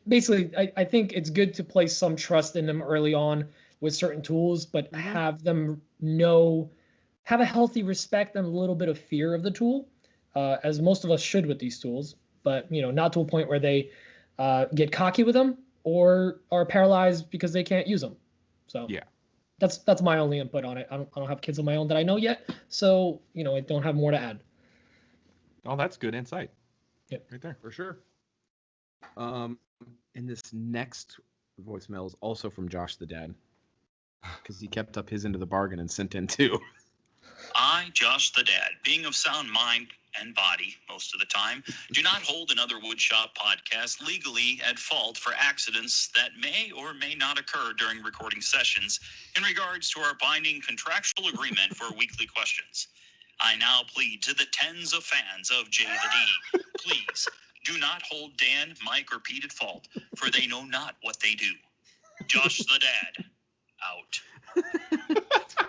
Basically, I think it's good to place some trust in them early on with certain tools, but have them have a healthy respect and a little bit of fear of the tool, as most of us should with these tools, but not to a point where they get cocky with them or are paralyzed because they can't use them. So yeah, that's my only input on it. I don't have kids of my own that I know yet, so I don't have more to add. Oh, that's good insight. Yeah, right there for sure. And this next voicemail is also from Josh the dad, because he kept up his end of the bargain and sent in 2. I, Josh the Dad, being of sound mind and body most of the time, do not hold another Woodshop podcast legally at fault for accidents that may or may not occur during recording sessions in regards to our binding contractual agreement for weekly questions. I now plead to the tens of fans of J the D, please do not hold Dan, Mike, or Pete at fault, for they know not what they do. Josh the Dad, out.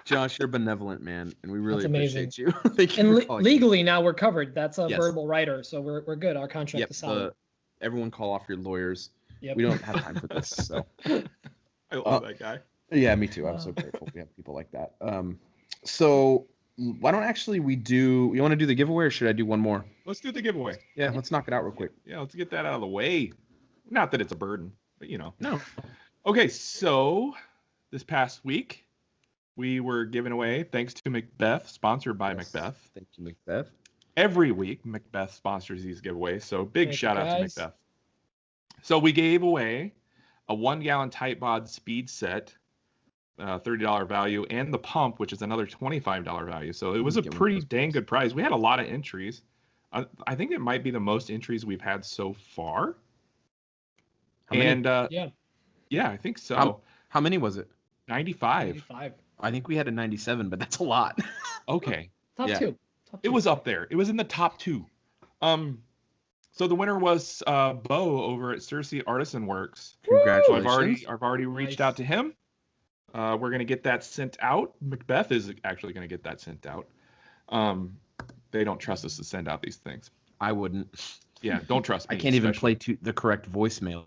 Josh, you're a benevolent man, and we really That's amazing. appreciate you. Thank you. And for calling legally now we're covered. That's a Yes. verbal writer, so we're good. Our contract Yep, is solid. everyone call off your lawyers. Yep. We don't have time for this, so. I love that guy. Yeah, me too. I'm so grateful we have people like that. So why don't actually we want to do the giveaway, or should I do one more? Let's do the giveaway. Yeah, let's knock it out real quick. Yeah, let's get that out of the way. Not that it's a burden, but you know. No. Okay, so this past week we were giving away, thanks to Macbeth, sponsored by Macbeth. Thank you, Macbeth. Every week, Macbeth sponsors these giveaways, so big Thank shout you, out to guys. Macbeth. So we gave away a 1-gallon Tight Bod speed set, $30 value, and the pump, which is another $25 value. So it was a pretty dang good prize. We had a lot of entries. I think it might be the most entries we've had so far. How many? And Yeah. I think so. How many was it? 95. 85. I think we had a 97, but that's a lot. Okay. Top Yeah. two. It was up there. It was in the top 2. So the winner was Bo over at Cersei Artisan Works. So Congratulations. I've already reached Nice. out to him. We're gonna get that sent out. Macbeth is actually gonna get that sent out. They don't trust us to send out these things. I wouldn't. Yeah, don't trust me. I can't even especially. play the correct voicemail.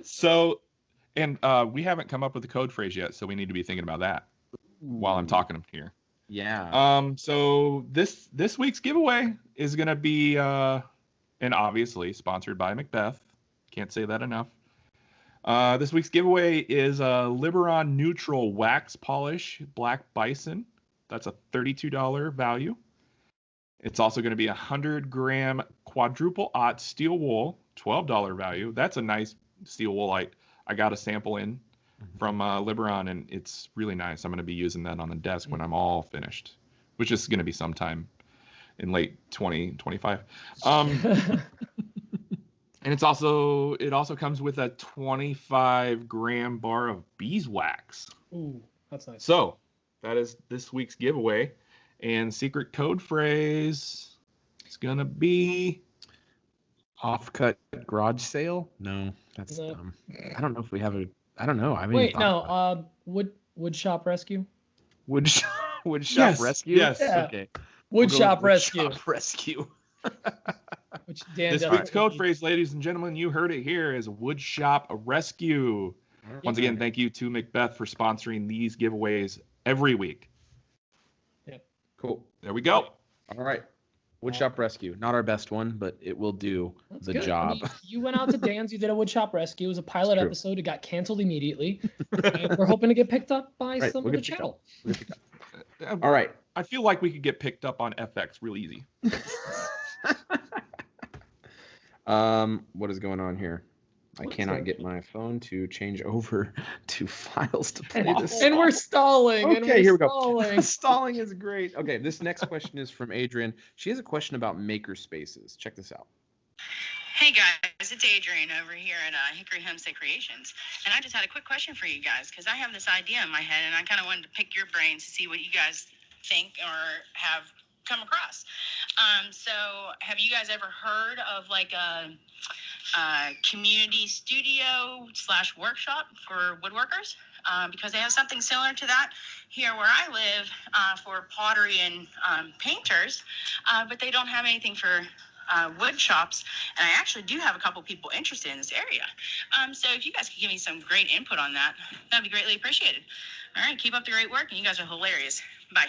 So, and we haven't come up with the code phrase yet, so we need to be thinking about that while I'm talking here. Yeah. So this week's giveaway is gonna be, and obviously sponsored by Macbeth. Can't say that enough. This week's giveaway is a Liberon Neutral Wax Polish Black Bison. That's a $32 value. It's also going to be a 100-gram quadruple aught steel wool, $12 value. That's a nice steel wool. I got a sample in from Liberon, and it's really nice. I'm going to be using that on the desk when I'm all finished, which is going to be sometime in late 2025. And it also comes with a 25-gram bar of beeswax. Ooh, that's nice. So that is this week's giveaway. And secret code phrase is going to be Offcut garage sale? No, that's No. dumb. I don't know if we have a. I don't know. I haven't Wait, even thought about no. Woodshop Rescue. it. Woodshop Yes, Rescue? yes. Yeah. Okay. We'll go Woodshop with Rescue. Woodshop Rescue. Which Dan this definitely week's code needs. phrase, ladies and gentlemen. You heard it here, is Woodshop Rescue. Once again, thank you to Macbeth for sponsoring these giveaways every week. Cool. There we go. All right. Woodshop Rescue. Not our best one, but it will do That's the good. I job. mean, you went out to Dan's, you did a Woodshop Rescue. It was a pilot true. episode. It got canceled immediately. And we're hoping to get picked up by Right, some we'll of the get picked channel. All right. I feel like we could get picked up on FX real easy. What is going on here? I cannot get my phone to change over to files to play this. And we're stalling. and Okay, we're here we go. stalling. Stalling is great. Okay, this next question is from Adrianne. She has a question about maker spaces. Check this out. Hey guys, it's Adrianne over here at Hickory Homestead Creations, and I just had a quick question for you guys because I have this idea in my head, and I kind of wanted to pick your brains to see what you guys think or have come across. So, have you guys ever heard of like a community studio / workshop for woodworkers? Because they have something similar to that here where I live for pottery and painters, but they don't have anything for wood shops, and I actually do have a couple people interested in this area. So if you guys could give me some great input on that, that'd be greatly appreciated. All right, keep up the great work, and you guys are hilarious. Bye.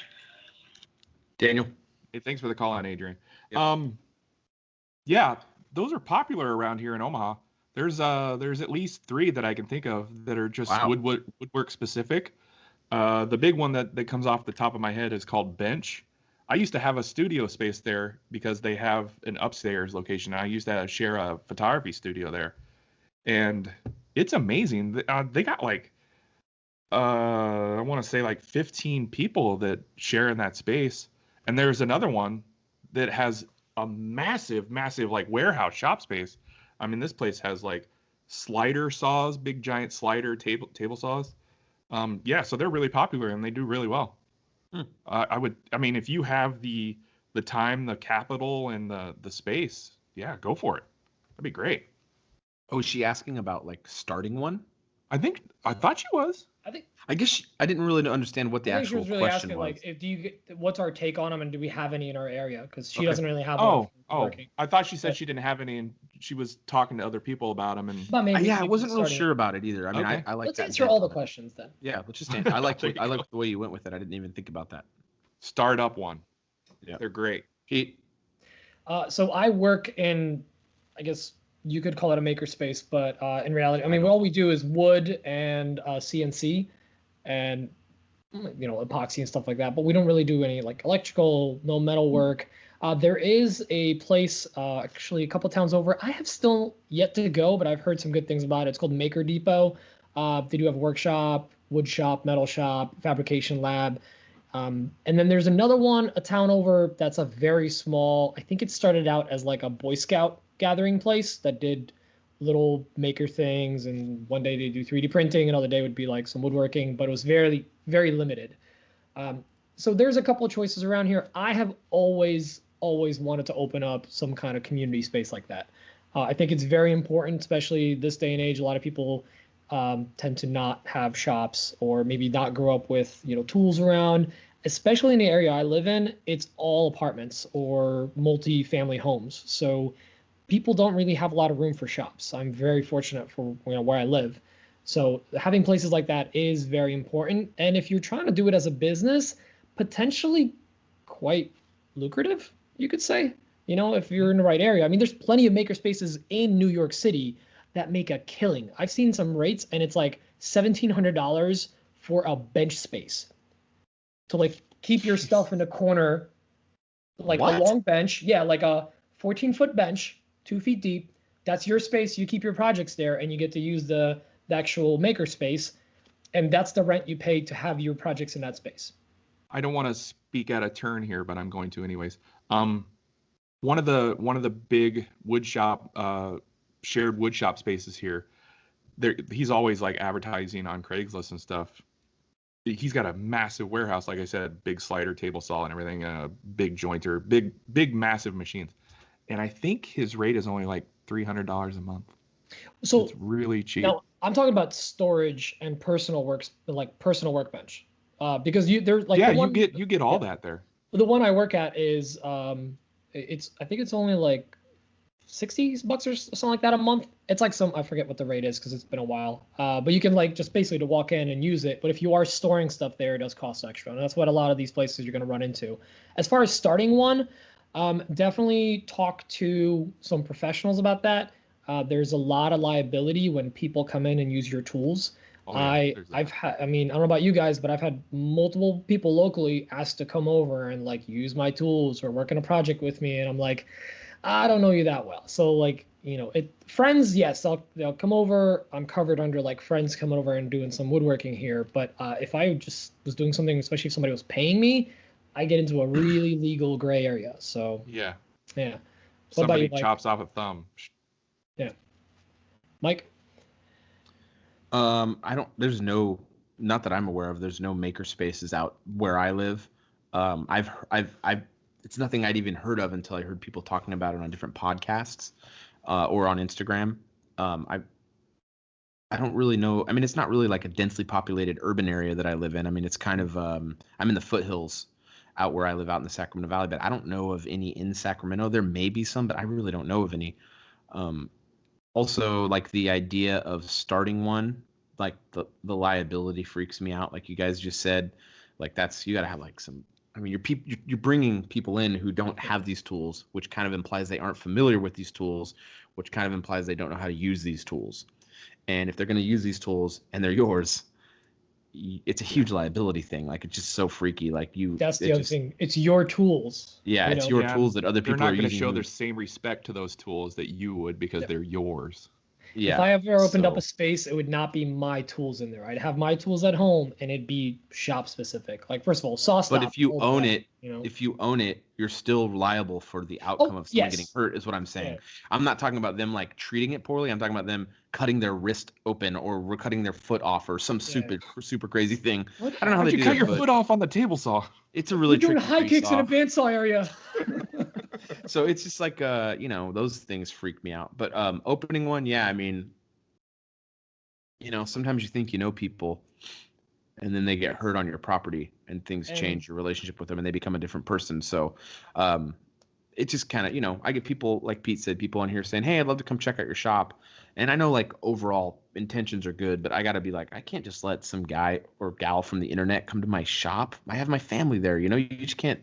Daniel. Hey, thanks for the call on, Adrianne. Yep. Yeah, those are popular around here in Omaha. There's at least 3 that I can think of that are just Wow. woodwork specific. The big one that comes off the top of my head is called Bench. I used to have a studio space there because they have an upstairs location. I used to share a photography studio there, and it's amazing. They got like I want to say like 15 people that share in that space. And there's another one that has a massive like warehouse shop space. I mean, this place has like slider saws, big giant slider table saws. Yeah, so they're really popular and they do really well. I mean, if you have the time, the capital, and the space, yeah, go for it. That'd be great. Oh, is she asking about like starting one? I thought she was. I guess I didn't really understand what the I think she actual was really question asking, was. like, what's our take on them, and do we have any in our area? Because she doesn't really have. Oh, I thought she said she didn't have any, and she was talking to other people about them. And but maybe I wasn't real sure about it either. I mean, I like. Let's answer all the questions then. Yeah, let's just answer. I like the way you went with it. I didn't even think about that. Start up one. Yeah, they're great. Pete. So I work in, I guess you could call it a makerspace, but in reality, I mean, all we do is wood and CNC, and epoxy and stuff like that. But we don't really do any like electrical, no metal work. There is a place actually a couple towns over. I have still yet to go, but I've heard some good things about it. It's called Maker Depot. They do have a workshop, wood shop, metal shop, fabrication lab. And then there's another one, a town over, that's a very small, I think it started out as like a Boy Scout gathering place that did little maker things, and one day they do 3D printing, another day would be like some woodworking, but it was very, very limited. So there's a couple of choices around here. I have always wanted to open up some kind of community space like that. I think it's very important, especially this day and age. A lot of people tend to not have shops, or maybe not grow up with tools around. Especially in the area I live in, it's all apartments or multi-family homes. So people don't really have a lot of room for shops. I'm very fortunate for where I live. So having places like that is very important. And if you're trying to do it as a business, potentially quite lucrative, you could say, if you're in the right area. I mean, there's plenty of maker spaces in New York City that make a killing. I've seen some rates, and it's like $1,700 for a bench space to like keep your stuff in the corner, like a long bench. Yeah, like a 14-foot bench, 2 feet deep. That's your space. You keep your projects there, and you get to use the actual maker space, and that's the rent you pay to have your projects in that space. I don't want to speak out of turn here, but I'm going to anyways. One of the big wood shop shared wood shop spaces here, he's always like advertising on Craigslist and stuff. He's got a massive warehouse, like I said, big slider, table saw, and everything, big jointer, big massive machines. And I think his rate is only like $300 a month. So it's really cheap. Now I'm talking about storage and personal workbench, because there's like you get all that there. The one I work at is I think it's only like $60 or something like that a month. It's like I forget what the rate is because it's been a while. But you can like just basically to walk in and use it. But if you are storing stuff there, it does cost extra. And that's what a lot of these places you're going to run into. As far as starting one, definitely talk to some professionals about that. There's a lot of liability when people come in and use your tools. I mean, I don't know about you guys, but I've had multiple people locally ask to come over and like use my tools or work on a project with me. And I'm like, I don't know you that well. So like, friends, yes, they'll come over. I'm covered under like friends coming over and doing some woodworking here. But if I just was doing something, especially if somebody was paying me, I get into a really legal gray area. So yeah. Somebody chops off a thumb. Yeah. Mike? There's no, not that I'm aware of, there's no maker spaces out where I live. It's nothing I'd even heard of until I heard people talking about it on different podcasts, or on Instagram. I don't really know. I mean, it's not really like a densely populated urban area that I live in. I mean, it's kind of, I'm in the foothills out where I live out in the Sacramento Valley, but I don't know of any in Sacramento. There may be some, but I really don't know of any. Also, like the idea of starting one, like the liability freaks me out. Like you guys just said, like you got to have like some. I mean, you're bringing people in who don't have these tools, which kind of implies they aren't familiar with these tools, which kind of implies they don't know how to use these tools. And if they're going to use these tools and they're yours, it's a huge liability thing. Like it's just so freaky. Like that's the other thing. It's your tools. Yeah, it's your tools that other people are using. They're not going to show their same respect to those tools that you would because they're yours. If I ever opened up a space, it would not be my tools in there. I'd have my tools at home, and it'd be shop specific. Like, first of all, saw stop. But if you own it, you're still liable for the outcome of someone getting hurt, is what I'm saying. Yeah. I'm not talking about them like treating it poorly. I'm talking about them cutting their wrist open or cutting their foot off or some super crazy thing. I don't know how they do cut your foot off on the table saw. It's a really tricky high kicks in a bandsaw area. So it's just like those things freak me out. But opening one, I mean, sometimes you think you know people, and then they get hurt on your property, and things change your relationship with them, and they become a different person. So it's just kind of, I get people, like Pete said, people on here saying, hey, I'd love to come check out your shop. And I know like overall intentions are good, but I got to be like, I can't just let some guy or gal from the internet come to my shop. I have my family there. You just can't.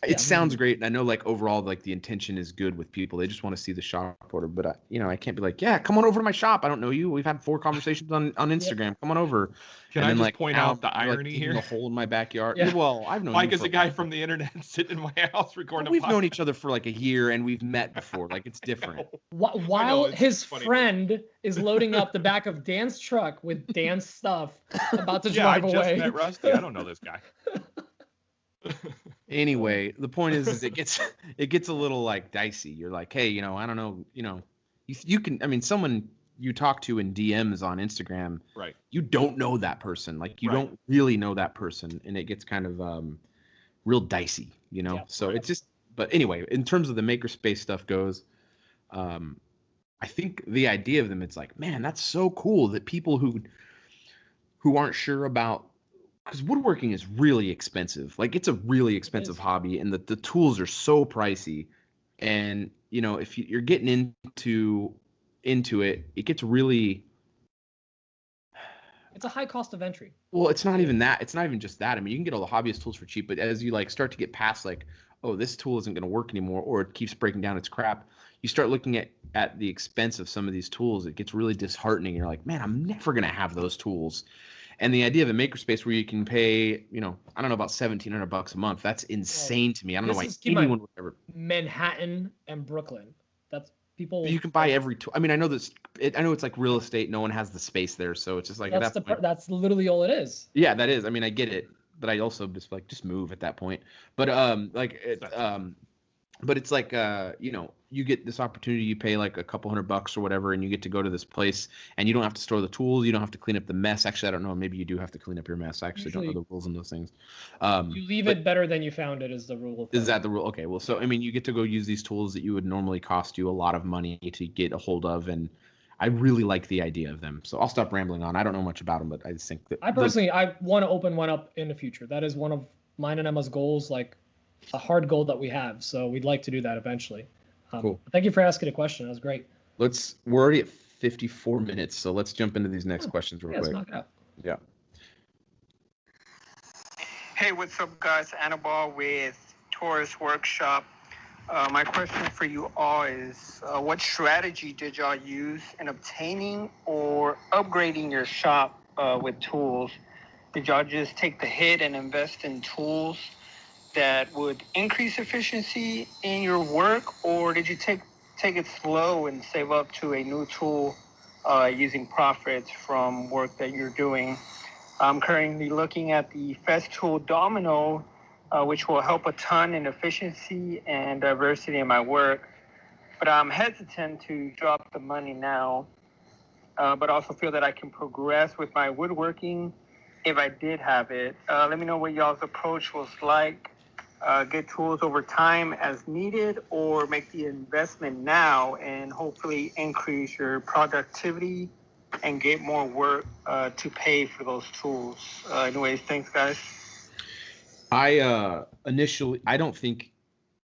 It sounds great, and I know like overall like the intention is good with people. They just want to see the shop order, but I can't be like, come on over to my shop. I don't know you. We've had 4 conversations on Instagram. Come on over. Can I just point out the irony here? A hole in my backyard. Yeah. Well, I've known Mike is a guy from the internet sitting in my house recording. We've known each other for like a year, and we've met before. Like it's different. While his friend is loading up the back of Dan's truck with Dan's stuff, about to drive away. I just met Rusty. I don't know this guy. Anyway, the point is it gets a little like dicey. You're like, hey, I don't know, you can, I mean, someone you talk to in DMs on Instagram, right? You don't know that person, like you don't really know that person, and it gets kind of real dicey, So it's just, but anyway, in terms of the makerspace stuff goes, I think the idea of them, it's like, man, that's so cool that people who aren't sure about. Because woodworking is really expensive. Like it's a really expensive hobby, and the tools are so pricey. And if you're getting into it, it gets really. It's a high cost of entry. Well, it's not even that. It's not even just that. I mean, you can get all the hobbyist tools for cheap, but as you like start to get past like, oh, this tool isn't going to work anymore, or it keeps breaking down, it's crap. You start looking at the expense of some of these tools. It gets really disheartening. You're like, man, I'm never going to have those tools. And the idea of a makerspace where you can pay, I don't know, about $1,700 a month. That's insane to me. I don't know why anyone would ever. Manhattan and Brooklyn. That's people. You can buy every tool. I mean, I know this. I know it's like real estate. No one has the space there, so it's just like that's literally all it is. Yeah, that is. I mean, I get it, but I also just move at that point. But but it's like you get this opportunity, you pay like a couple $100 or whatever, and you get to go to this place, and you don't have to store the tools, you don't have to clean up the mess. Actually, I don't know, maybe you do have to clean up your mess. I actually don't know the rules on those things. You leave it better than you found it is the rule. Is that the rule? Okay, well, so I mean, you get to go use these tools that you would normally cost you a lot of money to get a hold of, and I really like the idea of them. So I'll stop rambling on. I don't know much about them, but I just think that I personally I want to open one up in the future. That is one of mine and Emma's goals, like a hard goal that we have. So we'd like to do that eventually. Cool. Thank you for asking a question. That was great. We're already at 54 minutes, so let's jump into these next questions real quick. Let's knock it out. Yeah. Hey, what's up, guys? Annabelle with Taurus Workshop. My question for you all is, what strategy did y'all use in obtaining or upgrading your shop with tools? Did y'all just take the hit and invest in tools that would increase efficiency in your work, or did you take it slow and save up to a new tool using profits from work that you're doing? I'm currently looking at the Festool Domino, which will help a ton in efficiency and diversity in my work, but I'm hesitant to drop the money now, but also feel that I can progress with my woodworking if I did have it. Let me know what y'all's approach was like. Get tools over time as needed, or make the investment now and hopefully increase your productivity and get more work to pay for those tools. Anyways, thanks, guys. I don't think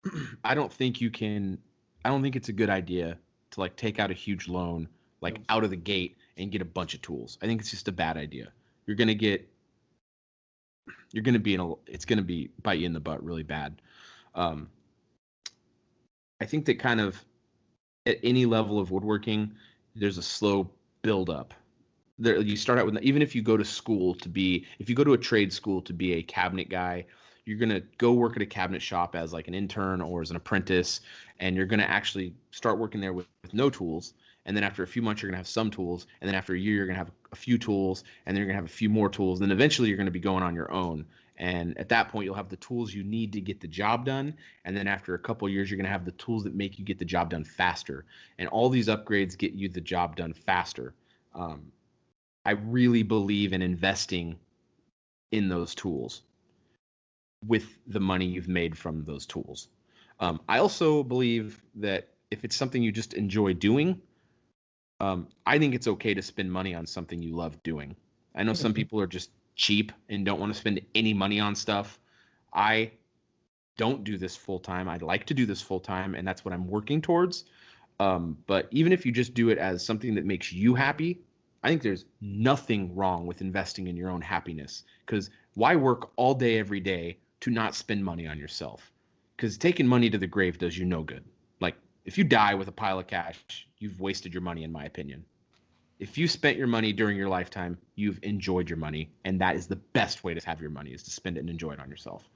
it's a good idea to like take out a huge loan like out of the gate and get a bunch of tools. I think it's just a bad idea. It's going to be bite you in the butt really bad. I think that kind of at any level of woodworking, there's a slow build up. There, you start out with, even if you go to a trade school to be a cabinet guy, you're going to go work at a cabinet shop as like an intern or as an apprentice, and you're going to actually start working there with no tools. And then after a few months, you're going to have some tools. And then after a year, you're going to have a few tools. And then you're going to have a few more tools. And then eventually, you're going to be going on your own. And at that point, you'll have the tools you need to get the job done. And then after a couple of years, you're going to have the tools that make you get the job done faster. And all these upgrades get you the job done faster. I really believe in investing in those tools with the money you've made from those tools. I also believe that if it's something you just enjoy doing, I think it's okay to spend money on something you love doing. I know some people are just cheap and don't want to spend any money on stuff. I don't do this full time. I'd like to do this full time, and that's what I'm working towards. But even if you just do it as something that makes you happy, I think there's nothing wrong with investing in your own happiness. Because why work all day, every day to not spend money on yourself? Because taking money to the grave does you no good. Like, if you die with a pile of cash, you've wasted your money, in my opinion. If you spent your money during your lifetime, you've enjoyed your money, and that is the best way to have your money, is to spend it and enjoy it on yourself.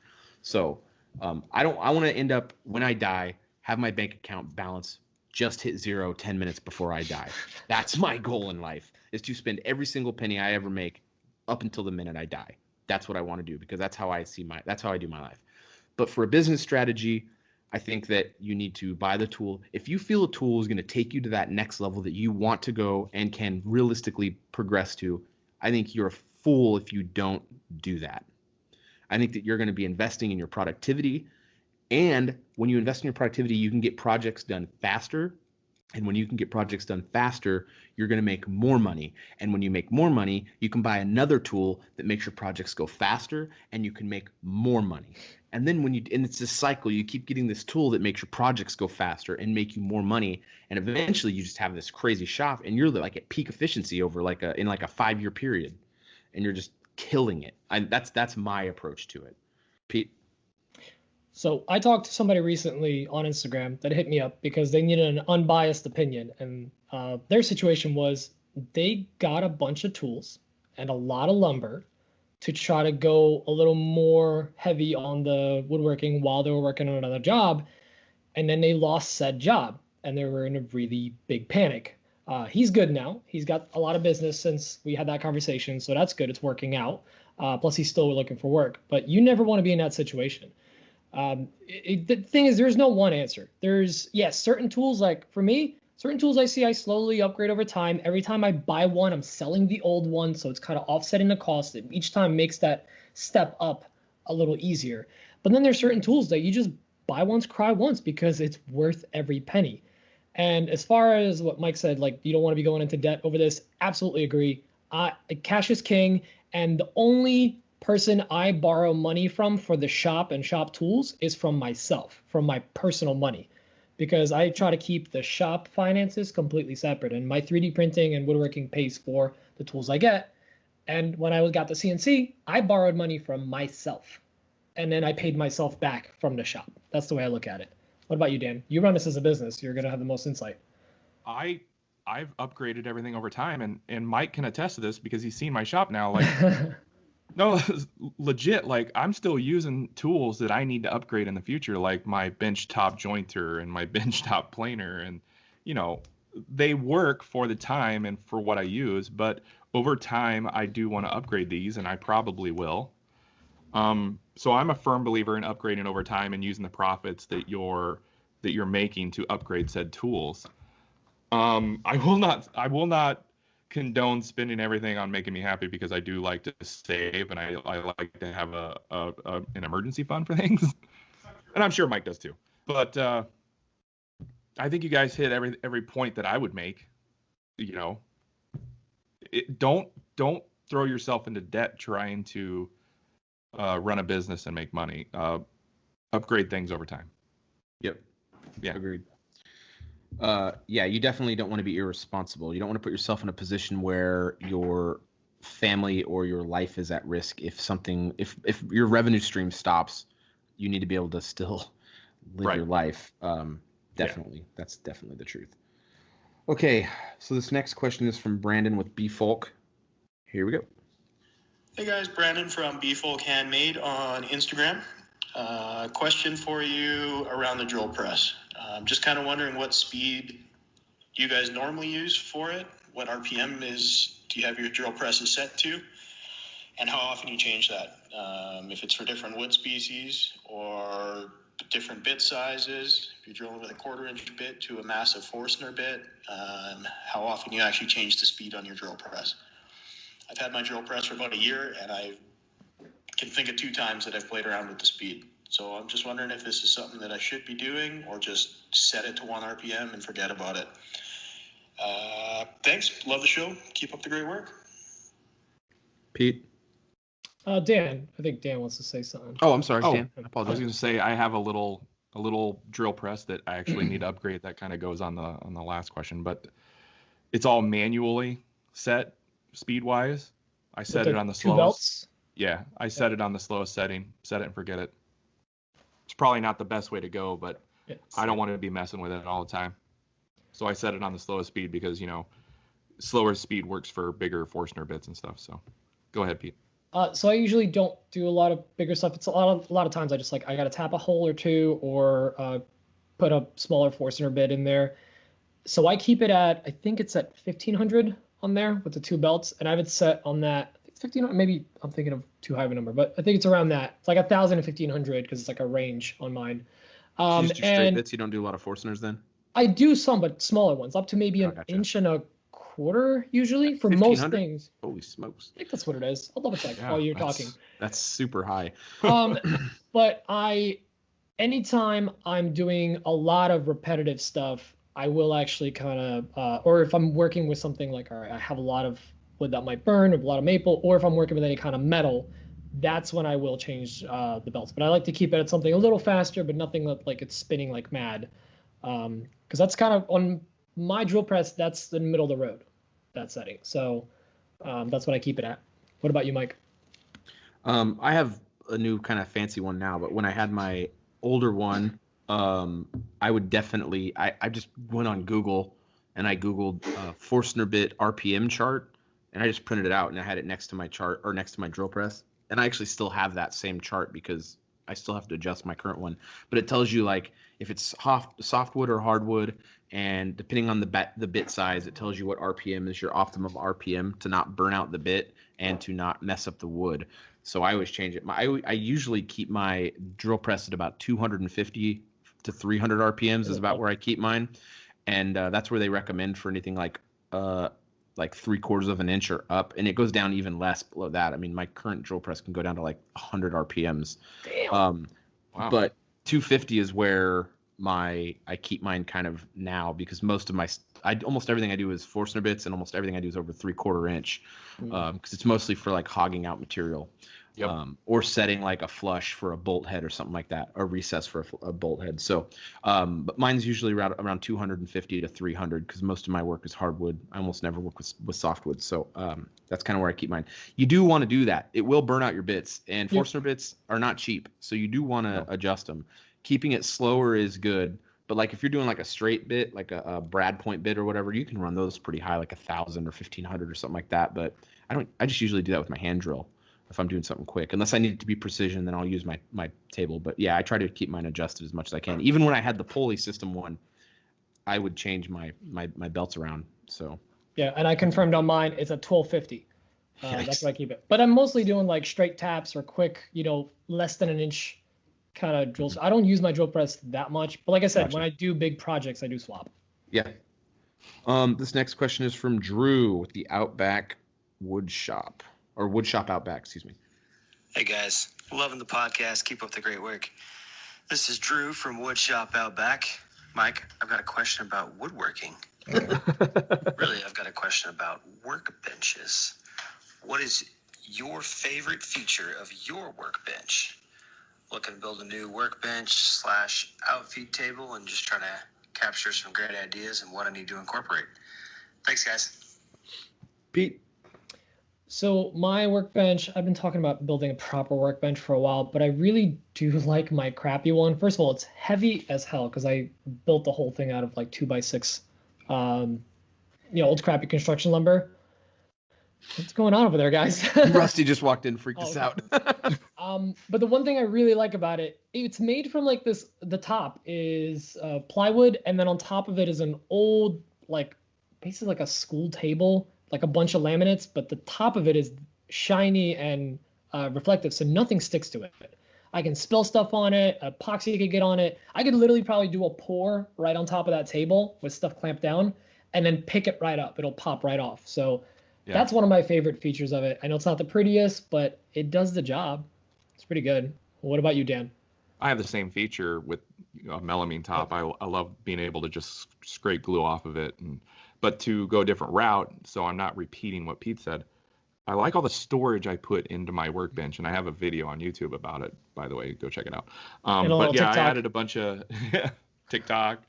So I want to end up, when I die, have my bank account balance just hit 0 10 minutes before I die. That's my goal in life, is to spend every single penny I ever make up until the minute I die. That's what I want to do, because that's how I do my life. But for a business strategy, I think that you need to buy the tool. If you feel a tool is going to take you to that next level that you want to go and can realistically progress to, I think you're a fool if you don't do that. I think that you're going to be investing in your productivity. And when you invest in your productivity, you can get projects done faster. And when you can get projects done faster, you're going to make more money. And when you make more money, you can buy another tool that makes your projects go faster, and you can make more money. And then and it's this cycle, you keep getting this tool that makes your projects go faster and make you more money. And eventually you just have this crazy shop, and you're like at peak efficiency over in a 5-year period, and you're just killing it. That's my approach to it. Pete? So I talked to somebody recently on Instagram that hit me up because they needed an unbiased opinion. And their situation was they got a bunch of tools and a lot of lumber to try to go a little more heavy on the woodworking while they were working on another job. And then they lost said job, and they were in a really big panic. He's good now. He's got a lot of business since we had that conversation. So that's good. It's working out. Plus, he's still looking for work. But you never want to be in that situation. The thing is, there's no one answer. There's, yes, certain tools, like for me, certain tools I see I slowly upgrade over time. Every time I buy one, I'm selling the old one. So it's kind of offsetting the cost. It each time makes that step up a little easier. But then there's certain tools that you just buy once, cry once, because it's worth every penny. And as far as what Mike said, like, you don't want to be going into debt over this, absolutely agree. Cash is king. And the only person I borrow money from for the shop and shop tools is from myself, from my personal money, because I try to keep the shop finances completely separate, and my 3D printing and woodworking pays for the tools I get. And when I got the CNC, I borrowed money from myself, and then I paid myself back from the shop. That's the way I look at it. What about you, Dan? You run this as a business. You're going to have the most insight. I've upgraded everything over time, and Mike can attest to this because he's seen my shop now. Like, no, legit, like, I'm still using tools that I need to upgrade in the future, like my bench top jointer and my bench top planer. And, they work for the time and for what I use, but over time, I do want to upgrade these, and I probably will. So I'm a firm believer in upgrading over time and using the profits that you're making to upgrade said tools. I will not condone spending everything on making me happy, because I do like to save, and I like to have an emergency fund for things, and I'm sure Mike does too. But I think you guys hit every point that I would make. Don't throw yourself into debt trying to run a business and make money. Upgrade things over time. Yep. Yeah. Agreed. You definitely don't want to be irresponsible. You don't want to put yourself in a position where your family or your life is at risk. If your revenue stream stops, you need to be able to still live your life. Definitely. Yeah. That's definitely the truth. Okay. So this next question is from Brandon with B Folk. Here we go. Hey guys, Brandon from B Folk Handmade on Instagram. Question for you around the drill press. Just kind of wondering what speed you guys normally use for it. What RPM do you have your drill presses set to? And how often you change that? If it's for different wood species or different bit sizes, if you're drilling with a 1/4-inch bit to a massive Forstner bit, how often you actually change the speed on your drill press. I've had my drill press for about a year, and I can think of 2 times that I've played around with the speed. So I'm just wondering if this is something that I should be doing or just set it to 1 RPM and forget about it. Thanks. Love the show. Keep up the great work. Pete? Dan. I think Dan wants to say something. Oh, I'm sorry, Dan. I I was apologize. going to say I have a little drill press that I actually need to upgrade. That kind of goes on the last question, but it's all manually set speed wise. I set it on the slowest. Belts? Yeah, I set it on the slowest setting. Set it and forget it. It's probably not the best way to go, but I don't want to be messing with it all the time. So I set it on the slowest speed because, slower speed works for bigger Forstner bits and stuff. So go ahead, Pete. So I usually don't do a lot of bigger stuff. It's a lot of times I just I got to tap a hole or two or put a smaller Forstner bit in there. So I keep it at, I think it's at 1500 on there with the 2 belts. And I have it set on that. 1500, maybe I'm thinking of too high of a number, but I think it's around that. It's like 1,000 and 1,500 because it's like a range on mine. You just do straight bits. You don't do a lot of Forstners then? I do some, but smaller ones, up to maybe an inch and a quarter usually for most things. Holy smokes! I think that's what it is. I'll double check while you're talking. That's super high. But anytime I'm doing a lot of repetitive stuff, I will actually kind of, or if I'm working with something like, all right, I have a lot of wood that might burn, or a lot of maple, or if I'm working with any kind of metal, that's when I will change the belts. But I like to keep it at something a little faster, but nothing that like it's spinning like mad. Because that's kind of on my drill press, that's the middle of the road, that setting. So that's what I keep it at. What about you, Mike? I have a new kind of fancy one now, but when I had my older one, I would definitely, I just went on Google and I Googled Forstner bit RPM chart. And I just printed it out and I had it next to my chart or next to my drill press. And I actually still have that same chart because I still have to adjust my current one. But it tells you like if it's softwood or hardwood, and depending on the bit size, it tells you what RPM is your optimum RPM to not burn out the bit and to not mess up the wood. So I always change it. I usually keep my drill press at about 250 to 300 RPMs is about where I keep mine. And that's where they recommend for anything like 3/4 of an inch or up, and it goes down even less below that. I mean, my current drill press can go down to like 100 RPMs. Damn. Wow. But 250 is where I keep mine kind of now because most of almost everything I do is Forstner bits, and almost everything I do is over 3/4 inch because it's mostly for like hogging out material. Yep. Or setting like a flush for a bolt head or something like that, or recess for a bolt head. So, but mine's usually around 250 to 300 because most of my work is hardwood. I almost never work with softwood. So that's kind of where I keep mine. You do want to do that. It will burn out your bits, and Forstner bits are not cheap. So you do want to adjust them. Keeping it slower is good. But like if you're doing like a straight bit, like a Brad point bit or whatever, you can run those pretty high, like 1,000 or 1,500 or something like that. But I just usually do that with my hand drill. If I'm doing something quick, unless I need it to be precision, then I'll use my table. But yeah, I try to keep mine adjusted as much as I can. Even when I had the pulley system one, I would change my belts around. So yeah, and I confirmed on mine it's at 1250. That's what I keep it. But I'm mostly doing like straight taps or quick, less than an inch kind of drills. I don't use my drill press that much, but like I said, when I do big projects, I do swap. Yeah. This next question is from Drew with the Outback Woodshop. Or Woodshop Outback, excuse me. Hey guys, loving the podcast. Keep up the great work. This is Drew from Woodshop Outback. Mike, I've got a question about woodworking. Really, I've got a question about workbenches. What is your favorite feature of your workbench? Looking to build a new workbench / outfeed table and just trying to capture some great ideas and what I need to incorporate. Thanks, guys. Pete. So my workbench, I've been talking about building a proper workbench for a while, but I really do like my crappy one. First of all, it's heavy as hell because I built the whole thing out of like 2x6, old crappy construction lumber. What's going on over there, guys? Rusty just walked in, freaked us out. But the one thing I really like about it, it's made from like this. The top is plywood, and then on top of it is an old, like, basically like a school table, like a bunch of laminates. But the top of it is shiny and reflective, so nothing sticks to it. I can spill stuff on it. Epoxy could get on it. I could literally probably do a pour right on top of that table with stuff clamped down, and then pick it right up. It'll pop right off. So that's one of my favorite features of it. I know it's not the prettiest, but it does the job. It's pretty good. What about you, Dan? I have the same feature with a melamine top. I love being able to just scrape glue off of it. But to go a different route, so I'm not repeating what Pete said, I like all the storage I put into my workbench, and I have a video on YouTube about it, by the way. Go check it out. But yeah, TikTok. I added a bunch of TikTok.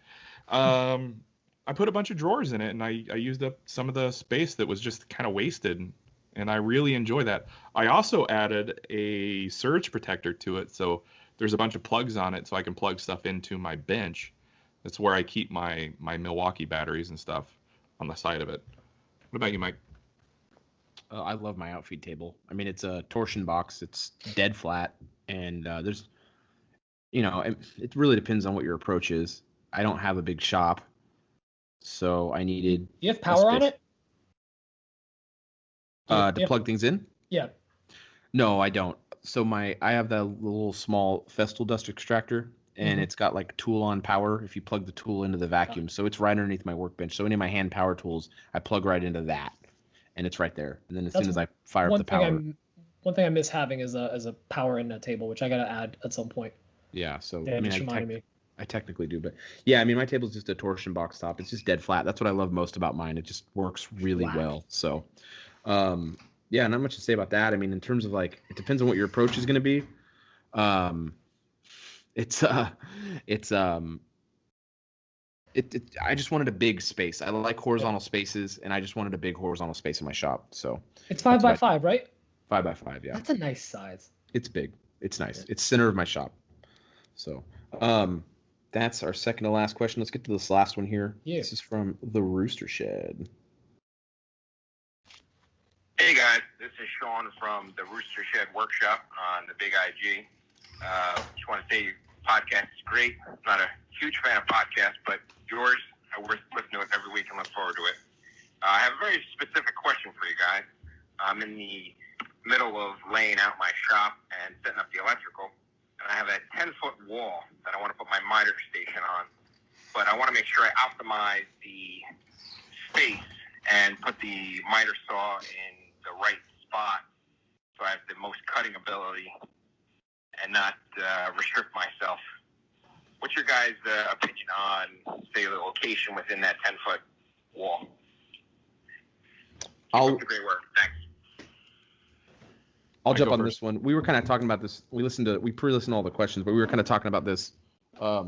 I put a bunch of drawers in it, and I used up some of the space that was just kind of wasted, and I really enjoy that. I also added a surge protector to it, so there's a bunch of plugs on it, so I can plug stuff into my bench. That's where I keep my Milwaukee batteries and stuff on the side of it. What about you, Mike? I love my outfeed table. I mean, it's a torsion box. It's dead flat, and there's, it really depends on what your approach is. I don't have a big shop, so I needed. You have power on it? To plug things in? Yeah. No, I don't. So I have that little small Festal dust extractor, and it's got like tool on power if you plug the tool into the vacuum. So it's right underneath my workbench. So any of my hand power tools, I plug right into that, and it's right there. And then as soon as I fire up the power. One thing I miss having is a power in that table, which I got to add at some point. Yeah, so Dan, I technically do, but yeah, I mean, my table's just a torsion box top. It's just dead flat. That's what I love most about mine. It just works really well. So, yeah, not much to say about that. I mean, in terms of like, it depends on what your approach is going to be. I just wanted a big space. I like horizontal spaces, and I just wanted a big horizontal space in my shop. So it's 5x5, right? 5x5, yeah. That's a nice size. It's big. It's nice. It's center of my shop. So, that's our second to last question. Let's get to this last one here. Yeah. This is from the Rooster Shed. Hey guys, this is Sean from the Rooster Shed Workshop on the Big IG. Just want to say your podcast is great. I'm not a huge fan of podcasts, but yours, I listen to it every week and look forward to it. I have a very specific question for you guys. I'm in the middle of laying out my shop and setting up the electrical, and I have a 10-foot wall that I want to put my miter station on, but I want to make sure I optimize the space and put the miter saw in the right spot so I have the most cutting ability and not restrict myself. What's your guys' opinion on, say, the location within that 10-foot wall? Keep up the great work. Thanks. I'll jump on this one. We were kind of talking about this. We pre-listened to all the questions, but we were kind of talking about this. I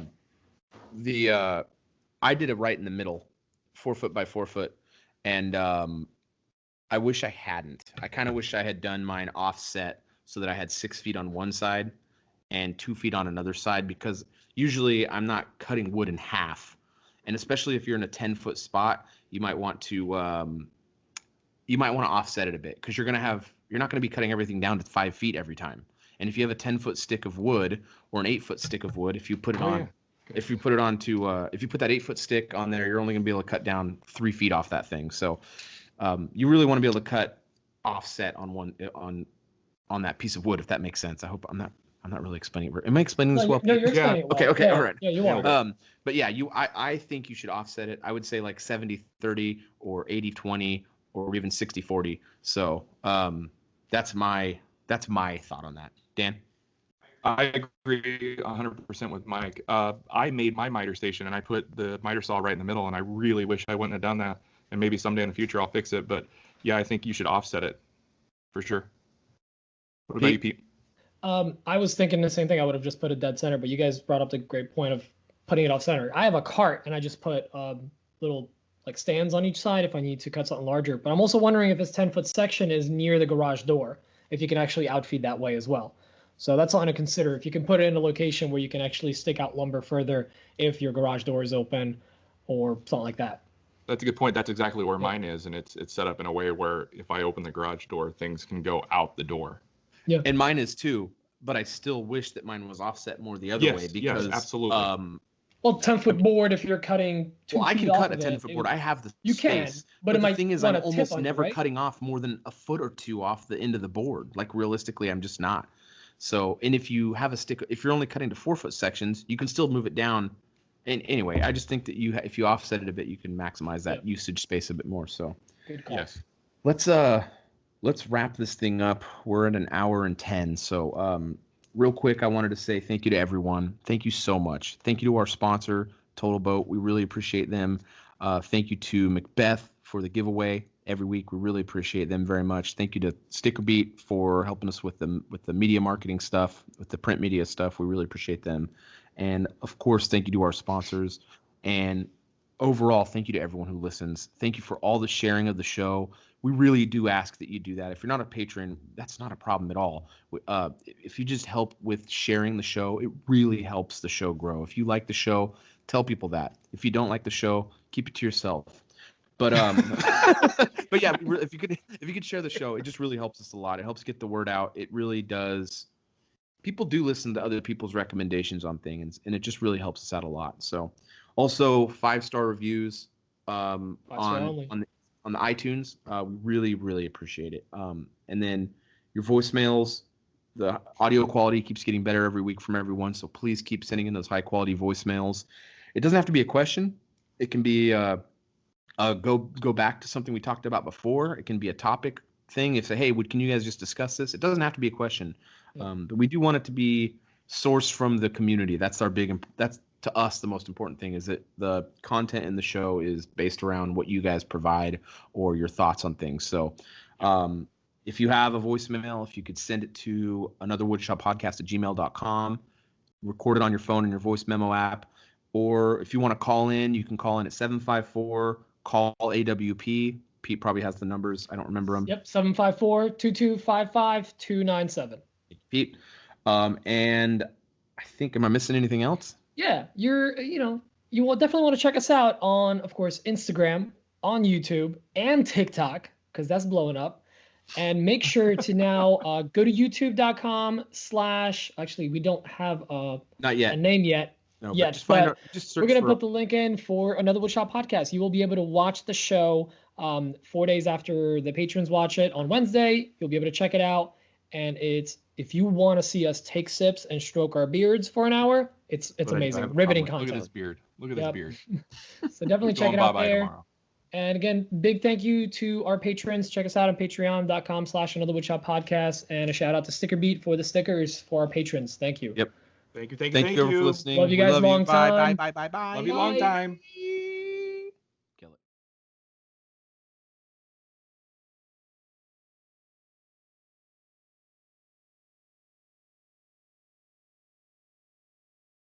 did it right in the middle, 4 foot by 4 foot, and I wish I hadn't. I kind of wish I had done mine offset so that I had 6 feet on one side and 2 feet on another side, because usually I'm not cutting wood in half, and especially if you're in a 10-foot spot, you might want to offset it a bit, because you're not going to be cutting everything down to 5 feet every time. And if you have a 10-foot stick of wood or an 8-foot stick of wood, if you put that 8-foot stick on there, you're only going to be able to cut down 3 feet off that thing. So you really want to be able to cut offset on that piece of wood, if that makes sense. I hope I'm not really explaining it. Am I explaining this well? No, you're explaining it well. Okay, yeah, all right. Yeah, you are. But yeah, I think you should offset it. I would say like 70-30 or 80-20 or even 60-40. So that's my thought on that. Dan? I agree 100% with Mike. I made my miter station, and I put the miter saw right in the middle, and I really wish I wouldn't have done that. And maybe someday in the future I'll fix it. But yeah, I think you should offset it for sure. What about you, Pete? I was thinking the same thing. I would have just put it dead center, but you guys brought up the great point of putting it off center. I have a cart, and I just put little like stands on each side if I need to cut something larger. But I'm also wondering if this 10-foot section is near the garage door, if you can actually outfeed that way as well. So that's something to consider. If you can put it in a location where you can actually stick out lumber further if your garage door is open or something like that. That's a good point. That's exactly where mine is, and it's set up in a way where if I open the garage door, things can go out the door. Yeah. And mine is too. but I still wish that mine was offset more the other way because absolutely. Well, 10-foot board if you're cutting 2 feet off. I can cut a 10-foot board. I have the you space. But the thing is, I'm almost on never you, right? cutting off more than a foot or two off the end of the board. Like realistically, I'm just not. So, and if you have a stick, if you're only cutting to 4-foot sections, you can still move it down. And anyway, I just think that if you offset it a bit, you can maximize that usage space a bit more. So, good call. Yes. Let's wrap this thing up. We're at an hour and 10. So, real quick, I wanted to say thank you to everyone. Thank you so much. Thank you to our sponsor, Total Boat. We really appreciate them. Thank you to Macbeth for the giveaway every week. We really appreciate them very much. Thank you to Stickerbeat for helping us with the media marketing stuff, with the print media stuff. We really appreciate them. And of course, thank you to our sponsors. And overall, thank you to everyone who listens. Thank you for all the sharing of the show. We really do ask that you do that. If you're not a patron, that's not a problem at all. If you just help with sharing the show, it really helps the show grow. If you like the show, tell people that. If you don't like the show, keep it to yourself. But but yeah, if you could share the show, it just really helps us a lot. It helps get the word out. It really does. People do listen to other people's recommendations on things, and it just really helps us out a lot. So, also 5-star reviews on the iTunes. We really appreciate it. And then your voicemails. The audio quality keeps getting better every week from everyone, so please keep sending in those high quality voicemails. It doesn't have to be a question. It can be go back to something we talked about before. It can be a topic thing. If say, hey, can you guys just discuss this? It doesn't have to be a question, but we do want it to be sourced from the community. That's that's to us the most important thing, is that the content in the show is based around what you guys provide or your thoughts on things. So if you have a voicemail, if you could send it to anotherwoodshoppodcast@gmail.com, record it on your phone in your voice memo app, or if you want to call in, you can call in at 754-CALL-AWP. Pete probably has the numbers. I don't remember them. Yep, 754-2255-297. Pete. And I think, am I missing anything else? Yeah, you will definitely want to check us out on, of course, Instagram, on YouTube, and TikTok, because that's blowing up. And make sure to now go to youtube.com/ actually, we don't have not yet a name yet. No, yes, but we're going to put the link in for Another Woodshop podcast. You will be able to watch the show 4 days after the patrons watch it on Wednesday. You'll be able to check it out. And if you want to see us take sips and stroke our beards for an hour, it's amazing. Riveting content. Look at his beard. Look at his beard. So definitely check it out there. Tomorrow. And again, big thank you to our patrons. Check us out on patreon.com/anotherwoodshop podcast. And a shout out to Stickerbeat for the stickers for our patrons. Thank you. Yep. Thank you. Thank you for listening. Love you guys long time. Bye. Love you long time.